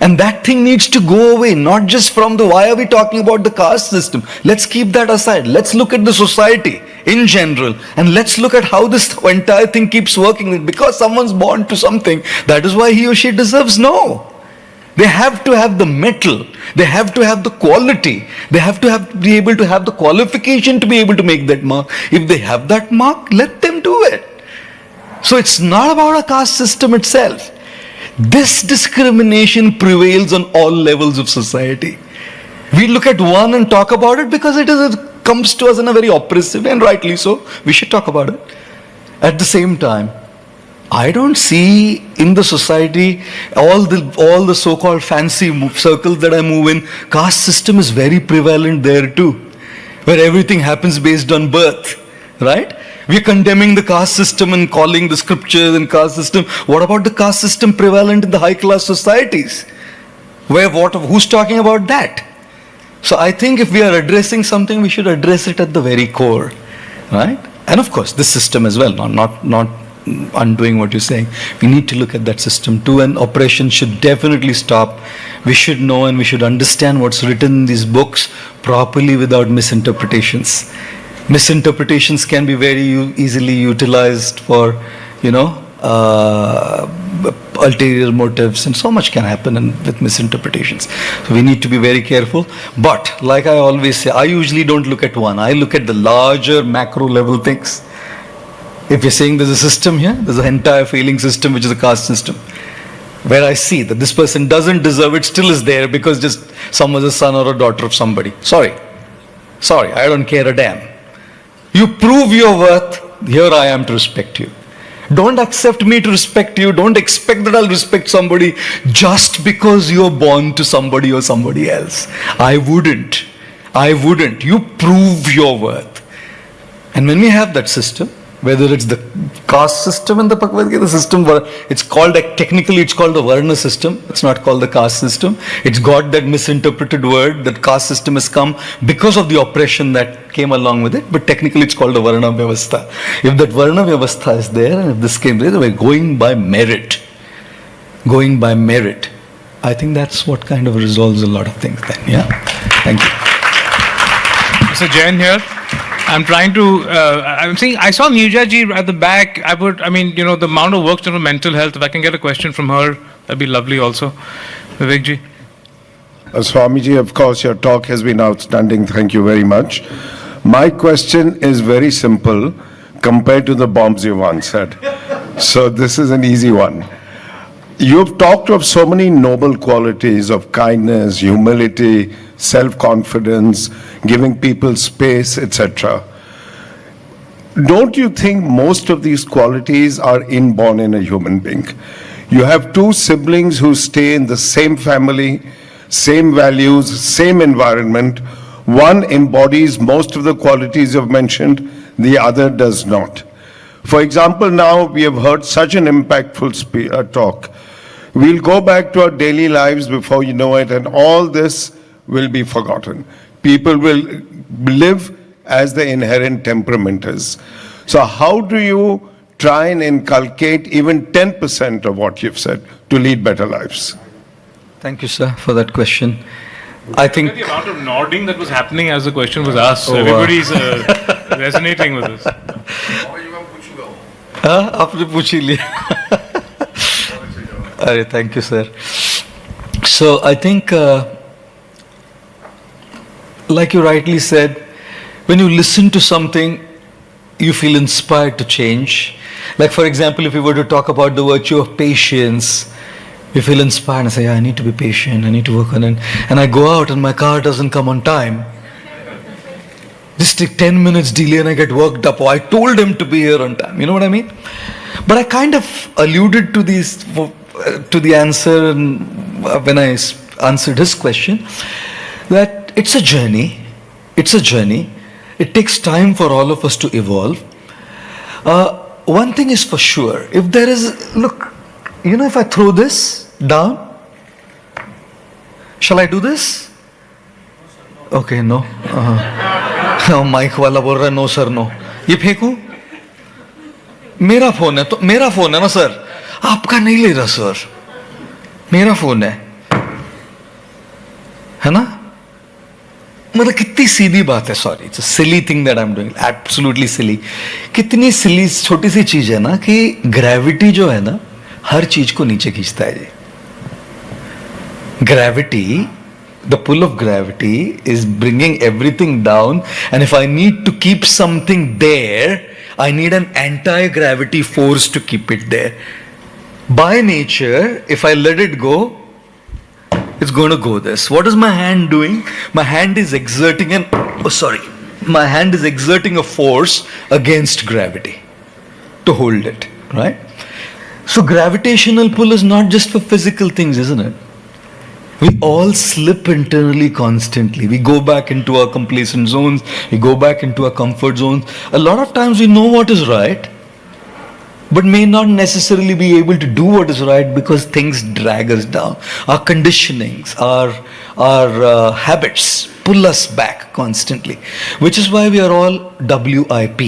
And that thing needs to go away, not just from the, why are we talking about the caste system? Let's keep that aside. Let's look at the society in general, and let's look at how this entire thing keeps working. Because someone's born to something, that is why he or she deserves. No. They have to have the mettle. They have to have the quality. They have to be able to have the qualification to be able to make that mark. If they have that mark, let them do it. So it's not about a caste system itself. This discrimination prevails on all levels of society. We look at one and talk about it because it comes to us in a very oppressive, and rightly so. We should talk about it. At the same time, I don't see in the society all the so-called fancy circles that I move in. Caste system is very prevalent there too, where everything happens based on birth, right? We're condemning the caste system and calling the scriptures and caste system. What about the caste system prevalent in the high class societies? Who's talking about that? So I think if we are addressing something, we should address it at the very core, right? And of course, this system as well, not undoing what you're saying. We need to look at that system too, and oppression should definitely stop. We should know and we should understand what's written in these books properly without misinterpretations. Misinterpretations can be very easily utilized for, ulterior motives, and so much can happen with misinterpretations. So we need to be very careful. But like I always say, I usually don't look at one. I look at the larger macro level things. If you're saying there's a system here, there's an entire failing system which is a caste system, where I see that this person doesn't deserve it, still is there because just someone's a son or a daughter of somebody. Sorry, I don't care a damn. You prove your worth, here I am to respect you. Don't accept me to respect you. Don't expect that I'll respect somebody just because you're born to somebody or somebody else. I wouldn't. You prove your worth. And when we have that system, whether it's the caste system in the Bhagavad Gita system, it's called, technically it's called the Varna system. It's not called the caste system. It's got that misinterpreted word that caste system has come because of the oppression that came along with it. But technically it's called the Varna Vyavastha. If that Varna Vyavastha is there, and if this came there, we're going by merit. I think that's what kind of resolves a lot of things then. Yeah. Thank you. Mr. Jain here. I'm trying to, I'm saying, I saw Neerja ji at the back. The amount of work done on mental health, if I can get a question from her, that'd be lovely also. Vivek ji. Swamiji, of course, your talk has been outstanding. Thank you very much. My question is very simple compared to the bombs you've answered. So this is an easy one. You've talked of so many noble qualities of kindness, humility, self-confidence, giving people space, etc. Don't you think most of these qualities are inborn in a human being? You have two siblings who stay in the same family, same values, same environment. One embodies most of the qualities you've mentioned, the other does not. For example, now we have heard such an impactful talk. We'll go back to our daily lives before you know it, and all this will be forgotten. People will live as the inherent temperament is. So how do you try and inculcate even 10% of what you've said to lead better lives? Thank you, sir, for that question. I think the amount of nodding that was happening as the question was asked, everybody's resonating with this. आपने पूछ ही लिया. Thank you, sir. So I think, like you rightly said, when you listen to something, you feel inspired to change. Like, for example, if we were to talk about the virtue of patience, you feel inspired and say, yeah, I need to be patient, I need to work on it. And I go out and my car doesn't come on time. Just take 10 minutes delay and I get worked up. Oh, I told him to be here on time. You know what I mean? But I kind of alluded to the answer when I answered his question, that it's a journey. It takes time for all of us to evolve. one thing is for sure. If there is, look, if I throw this down, shall I do this? Okay, no. Mic wala bol raha, no sir, no. ये फेंकूं? मेरा phone है, तो मेरा phone है ना sir, आपका नहीं ले रहा सर, मेरा फोन है ना? मतलब कितनी सीधी बात है, sorry, it's a silly thing that I am doing, absolutely silly. कितनी सिली छोटी सी चीज है ना कि ग्रेविटी जो है ना हर चीज को नीचे खींचता है. Gravity, the pull of gravity is bringing everything down, and if I need to keep something there, I need an anti-gravity force to keep it there. By nature, if I let it go, it's going to go this. What is my hand doing? My hand is exerting my hand is exerting a force against gravity to hold it, right? So gravitational pull is not just for physical things, isn't it? We all slip internally constantly. We go back into our complacent zones. We go back into our comfort zones. A lot of times we know what is right, but may not necessarily be able to do what is right because things drag us down. Our conditionings, our habits pull us back constantly, which is why we are all WIP,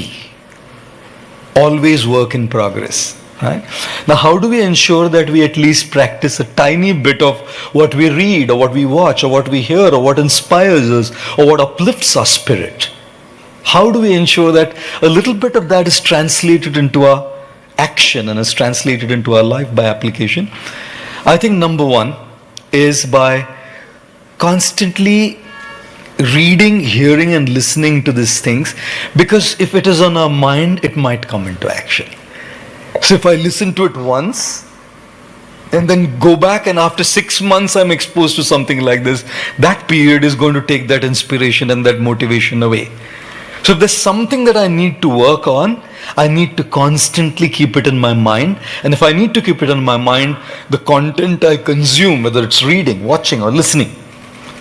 always work in progress. Right? Now, how do we ensure that we at least practice a tiny bit of what we read or what we watch or what we hear or what inspires us or what uplifts our spirit? How do we ensure that a little bit of that is translated into our action and is translated into our life by application? I think number one is by constantly reading, hearing and listening to these things, because if it is on our mind, it might come into action. So if I listen to it once and then go back and after 6 months I'm exposed to something like this, that period is going to take that inspiration and that motivation away. So if there's something that I need to work on, I need to constantly keep it in my mind. And if I need to keep it in my mind, the content I consume, whether it's reading, watching or listening,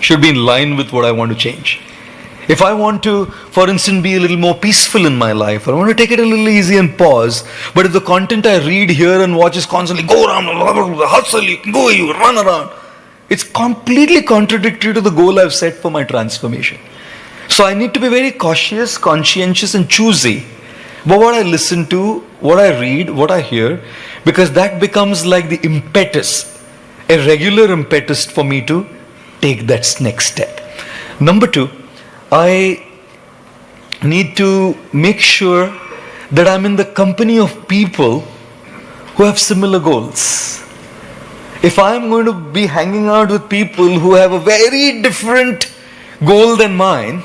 should be in line with what I want to change. If I want to, for instance, be a little more peaceful in my life, or I want to take it a little easy and pause, but if the content I read, hear and watch is constantly go around, hustle, you can go, you run around, it's completely contradictory to the goal I've set for my transformation. So I need to be very cautious, conscientious and choosy about what I listen to, what I read, what I hear, because that becomes like the impetus, a regular impetus for me to take that next step. Number two, I need to make sure that I'm in the company of people who have similar goals. If I'm going to be hanging out with people who have a very different goal than mine,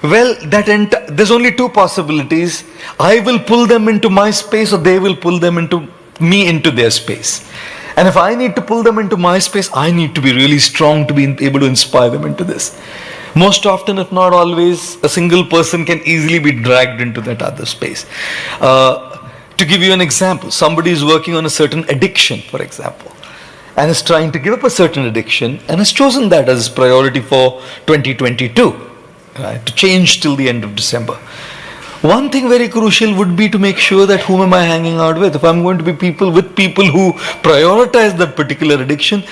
well, there's only two possibilities. I will pull them into my space or they will pull them into me into their space. And if I need to pull them into my space, I need to be really strong to be able to inspire them into this. Most often, if not always, a single person can easily be dragged into that other space. To give you an example, somebody is working on a certain addiction, for example, and is trying to give up a certain addiction and has chosen that as his priority for 2022, right, to change till the end of December. One thing very crucial would be to make sure that whom am I hanging out with? If I'm going to be with people who prioritize that particular addiction,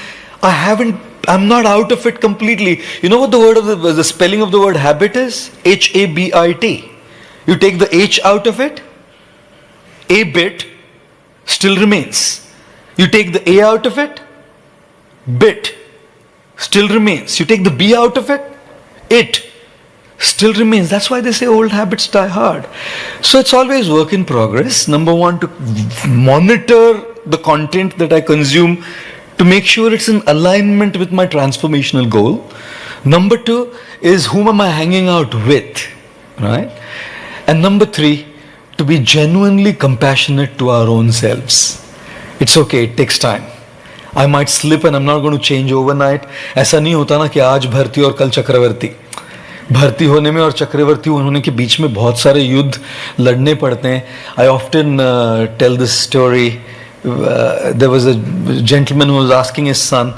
I'm not out of it completely. You know what the spelling of the word habit is? HABIT. You take the H out of it, a bit still remains. You take the A out of it, bit still remains. You take the B out of it still remains. That's why they say old habits die hard. So it's always work in progress. Number one, to monitor the content that I consume to make sure it's in alignment with my transformational goal. Number two is whom am I hanging out with, right? And number three, to be genuinely compassionate to our own selves. It's okay, it takes time. I might slip and I'm not going to change overnight. ऐसा नहीं होता ना कि आज भर्ती और कल चक्रवर्ती. भर्ती होने में और चक्रवर्ती होने के बीच में बहुत सारे युद्ध लड़ने पड़ते हैं. I often tell this story. There was a gentleman who was asking his son,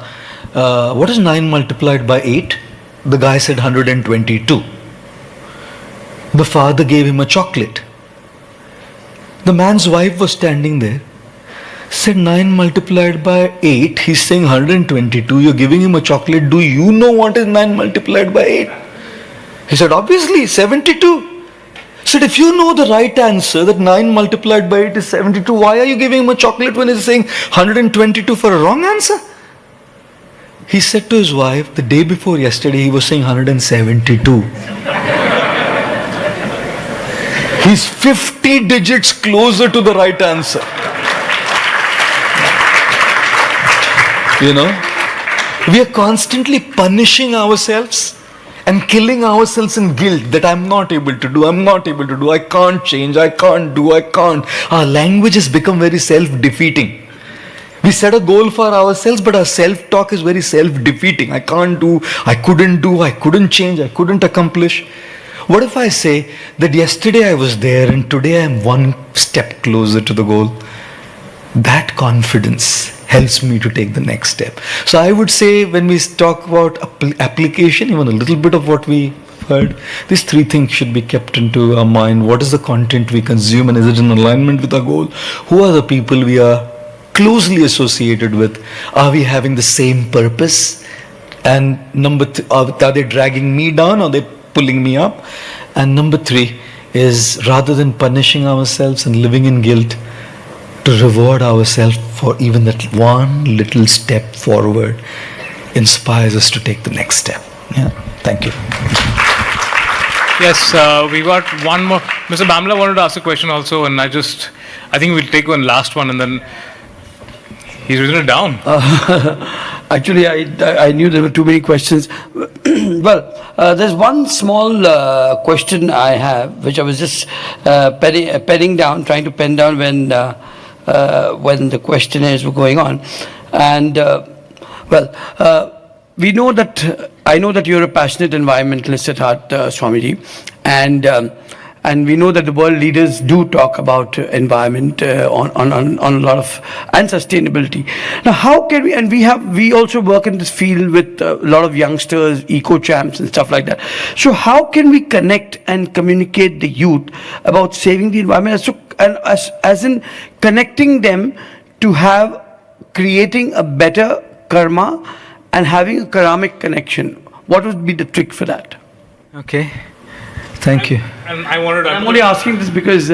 what is 9 multiplied by 8? The guy said 122. The father gave him a chocolate. The man's wife was standing there. Said 9 multiplied by 8. He's saying 122. You're giving him a chocolate. Do you know what is 9 multiplied by 8? He said, obviously, 72. Said, if you know the right answer, that 9 multiplied by 8 is 72, why are you giving him a chocolate when he's saying 122 for a wrong answer? He said to his wife, the day before yesterday, he was saying 172. He's 50 digits closer to the right answer. You know, we are constantly punishing ourselves and killing ourselves in guilt that I'm not able to do, I can't change, I can't do, I can't. Our language has become very self-defeating. We set a goal for ourselves, but our self-talk is very self-defeating. I can't do, I couldn't change, I couldn't accomplish. What if I say that yesterday I was there and today I am one step closer to the goal? That confidence helps me to take the next step. So I would say when we talk about application, even a little bit of what we heard, these three things should be kept into our mind. What is the content we consume and is it in alignment with our goal? Who are the people we are closely associated with? Are we having the same purpose? And are they dragging me down or are they pulling me up? And number 3 is, rather than punishing ourselves and living in guilt, to reward ourselves for even that one little step forward inspires us to take the next step. Yeah. Thank you. Yes, we got one more. Mr. Bamla wanted to ask a question also, and I think we'll take one last one and then he's written it down. Actually, I knew there were too many questions. Well, there's one small question I have, which I was just trying to pen down when the questionnaires were going on. And, we know that, I know that you're a passionate environmentalist at heart, Swamiji, and we know that the world leaders do talk about environment on a lot of, and sustainability. Now, how can we, and we also work in this field with a lot of youngsters, eco champs and stuff like that. So how can we connect and communicate the youth about saving the environment, as in connecting them to creating a better karma and having a karmic connection? What would be the trick for that? Okay. Thank you. And I wanted to... I'm only asking this because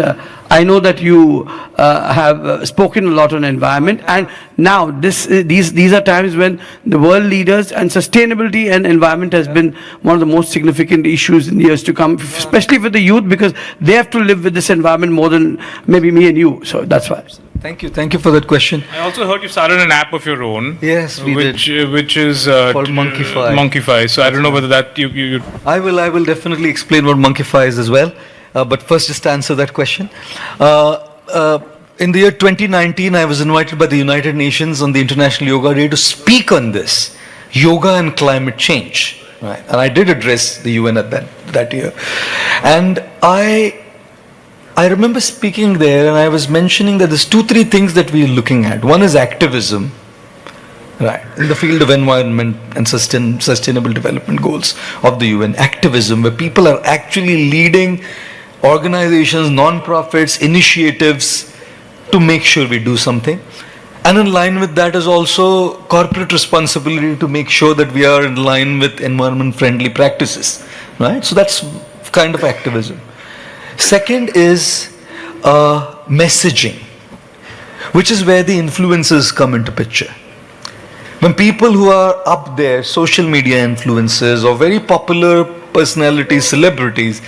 I know that you have spoken a lot on environment, and now these are times when the world leaders and sustainability and environment has been one of the most significant issues in the years to come, especially for the youth, because they have to live with this environment more than maybe me and you. So that's why. Thank you for that question. I also heard you started an app of your own. Yes, we did. Which is called Monkeyfy. Monkeyfy. So I don't know whether that you. I will definitely explain what Monkeyfy is as well. But first, just to answer that question. In the year 2019, I was invited by the United Nations on the International Yoga Day to speak on this, yoga and climate change. Right? And I did address the UN at that year. And I remember speaking there and I was mentioning that there's 2-3 things that we're looking at. One is activism, right, in the field of environment and sustainable development goals of the UN. Activism, where people are actually leading organizations, non-profits, initiatives to make sure we do something. And in line with that is also corporate responsibility to make sure that we are in line with environment-friendly practices, right? So that's kind of activism. Second is messaging, which is where the influencers come into picture. When people who are up there, social media influencers or very popular personalities, celebrities,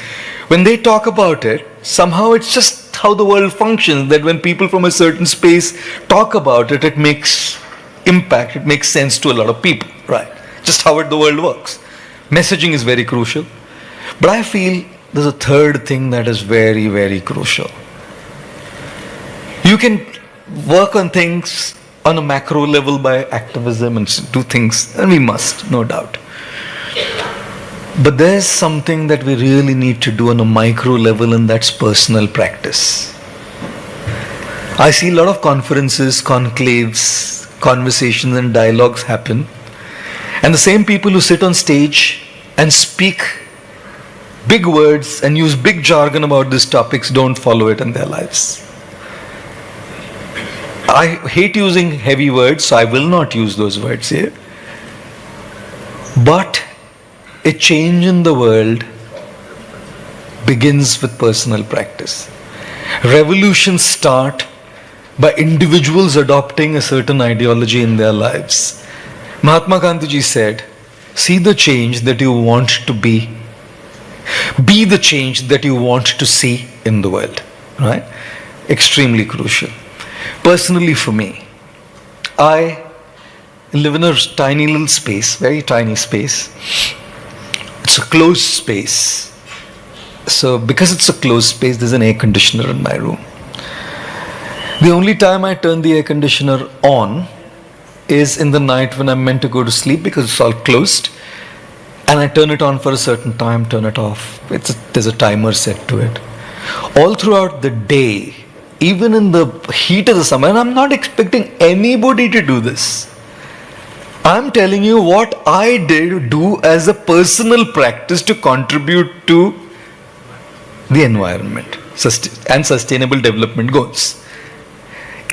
when they talk about it, somehow it's just how the world functions, that when people from a certain space talk about it, it makes impact, it makes sense to a lot of people, right? Just how the world works. Messaging is very crucial. But I feel there's a third thing that is very, very crucial. You can work on things on a macro level by activism and do things, and we must, no doubt. But there's something that we really need to do on a micro level, and that's personal practice. I see a lot of conferences, conclaves, conversations and dialogues happen, and the same people who sit on stage and speak big words and use big jargon about these topics don't follow it in their lives. I hate using heavy words, so I will not use those words here. But a change in the world begins with personal practice. Revolutions start by individuals adopting a certain ideology in their lives. Mahatma Gandhi said, see the change that you want to be the change that you want to see in the world. Right? Extremely crucial. Personally for me, I live in a tiny little space, very tiny space. It's a closed space. So because it's a closed space, there's an air conditioner in my room. The only time I turn the air conditioner on is in the night when I'm meant to go to sleep because it's all closed. And I turn it on for a certain time, turn it off. There's a timer set to it. All throughout the day, even in the heat of the summer, and I'm not expecting anybody to do this. I'm telling you what I do as a personal practice to contribute to the environment and sustainable development goals.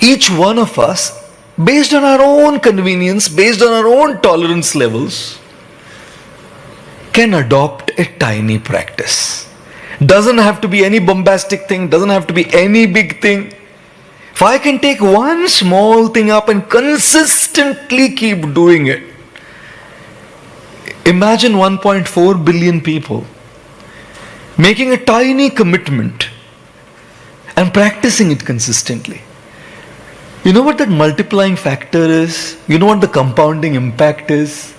Each one of us, based on our own convenience, based on our own tolerance levels, can adopt a tiny practice. Doesn't have to be any bombastic thing, doesn't have to be any big thing. If I can take one small thing up and consistently keep doing it, imagine 1.4 billion people making a tiny commitment and practicing it consistently. You know what that multiplying factor is? You know what the compounding impact is?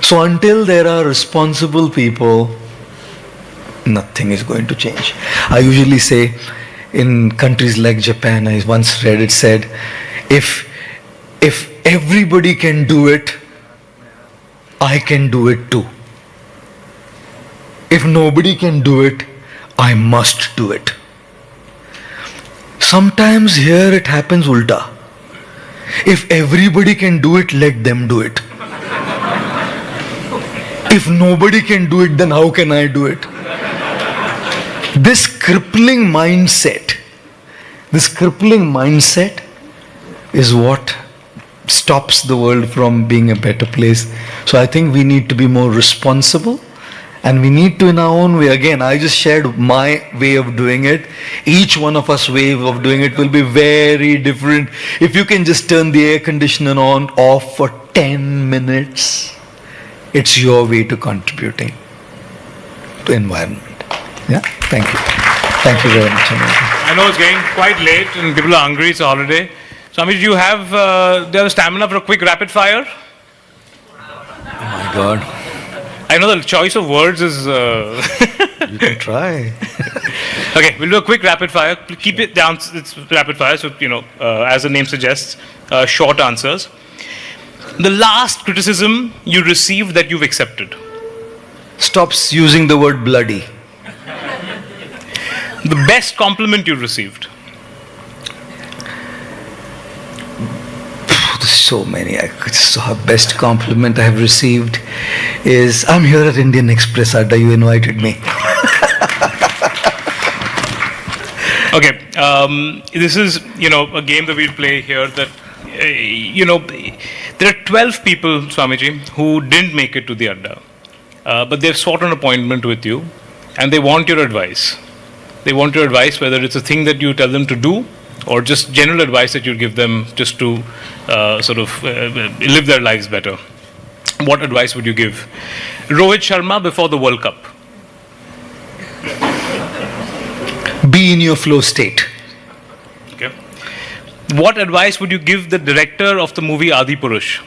So until there are responsible people, nothing is going to change. I usually say in countries like Japan, I once read it said, if everybody can do it, I can do it too. If nobody can do it, I must do it. Sometimes here it happens ulta. If everybody can do it, let them do it. If nobody can do it, then how can I do it? This crippling mindset is what stops the world from being a better place. So I think we need to be more responsible, and we need to, in our own way. Again, I just shared my way of doing it. Each one of us way of doing it will be very different. If you can just turn the air conditioner off for 10 minutes, it's your way to contributing to environment. Yeah, thank you. Thank you very much. I know it's getting quite late and people are hungry, it's a holiday. So, Amit, do you have stamina for a quick rapid fire? Oh my God. I know the choice of words is... You can try. Okay, we'll do a quick rapid fire. Keep it down, it's rapid fire, so, as the name suggests, short answers. The last criticism you received that you've accepted? Stops using the word bloody. The best compliment you received? There's so many. Best compliment I have received is, I'm here at Indian Express, Adda, you invited me. Okay, this is, a game that we'll play here that, there are 12 people, Swamiji, who didn't make it to the Adda. But they've sought an appointment with you and they want your advice. They want your advice, whether it's a thing that you tell them to do or just general advice that you give them just to live their lives better. What advice would you give? Rohit Sharma before the World Cup. Be in your flow state. Okay. What advice would you give the director of the movie Adi Purush?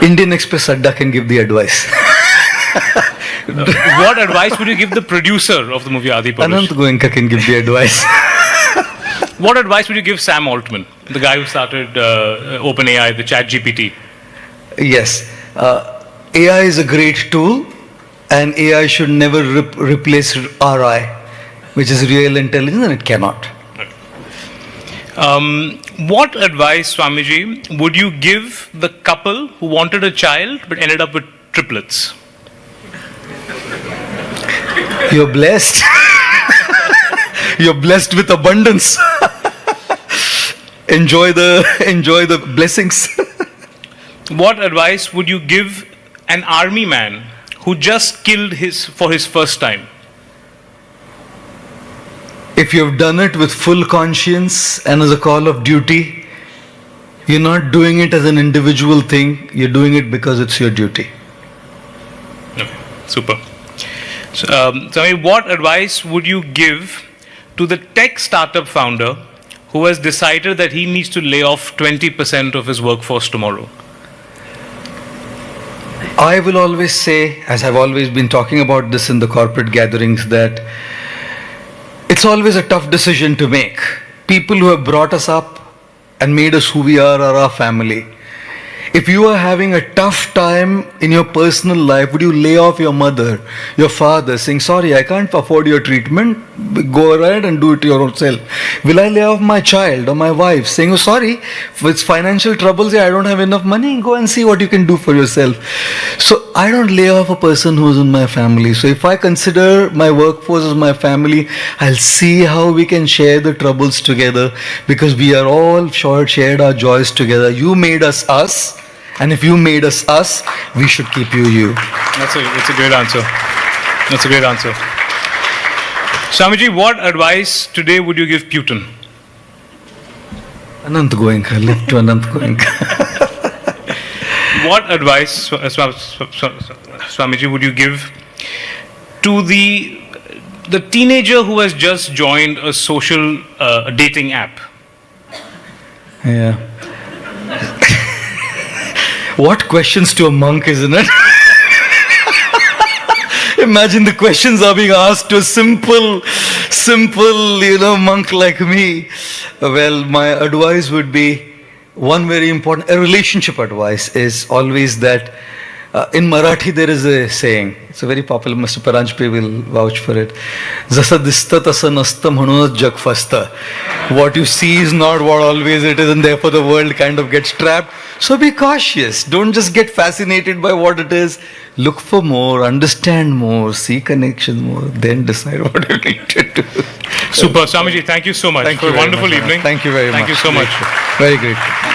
Indian Express Adda can give the advice. What advice would you give the producer of the movie Adi Purush? Anant Goenka can give the advice. What advice would you give Sam Altman, the guy who started OpenAI, the ChatGPT? Yes. AI is a great tool, and AI should never replace RI, which is real intelligence, and it cannot. What advice, Swamiji, would you give the couple who wanted a child but ended up with triplets? You're blessed. You're blessed with abundance. enjoy the blessings. What advice would you give an army man who just killed for his first time? If you've done it with full conscience and as a call of duty, you're not doing it as an individual thing, you're doing it because it's your duty. Okay, super. So, Swami, what advice would you give to the tech startup founder who has decided that he needs to lay off 20% of his workforce tomorrow? I will always say, as I've always been talking about this in the corporate gatherings, that it's always a tough decision to make. People who have brought us up and made us who we are our family. If you are having a tough time in your personal life, would you lay off your mother, your father, saying, sorry, I can't afford your treatment, go ahead and do it yourself? Will I lay off my child or my wife, saying, oh, sorry, with financial troubles, I don't have enough money, go and see what you can do for yourself. So I don't lay off a person who's in my family. So if I consider my workforce as my family, I'll see how we can share the troubles together, because we are all shared our joys together. You made us us. And if you made us us, we should keep you. That's a great answer. That's a great answer. Swamiji, what advice today would you give Putin? Anant Goenka, live to Anant Goenka. What advice, Swamiji, would you give to the teenager who has just joined a social dating app? Yeah. What questions to a monk, isn't it? Imagine the questions are being asked to a simple, monk like me. Well, my advice would be, one very important, a relationship advice is always that, in Marathi there is a saying, it's a very popular, Mr. Paranjpe will vouch for it. Jasa dista tasa nasta म्हणूनच जग फसतं. What you see is not what always it is, and therefore the world kind of gets trapped. So be cautious. Don't just get fascinated by what it is. Look for more, understand more, see connections more, then decide what you need to do. Super. Swamiji, thank you so much for a wonderful evening. Thank you very much. Thank you so much. Very grateful.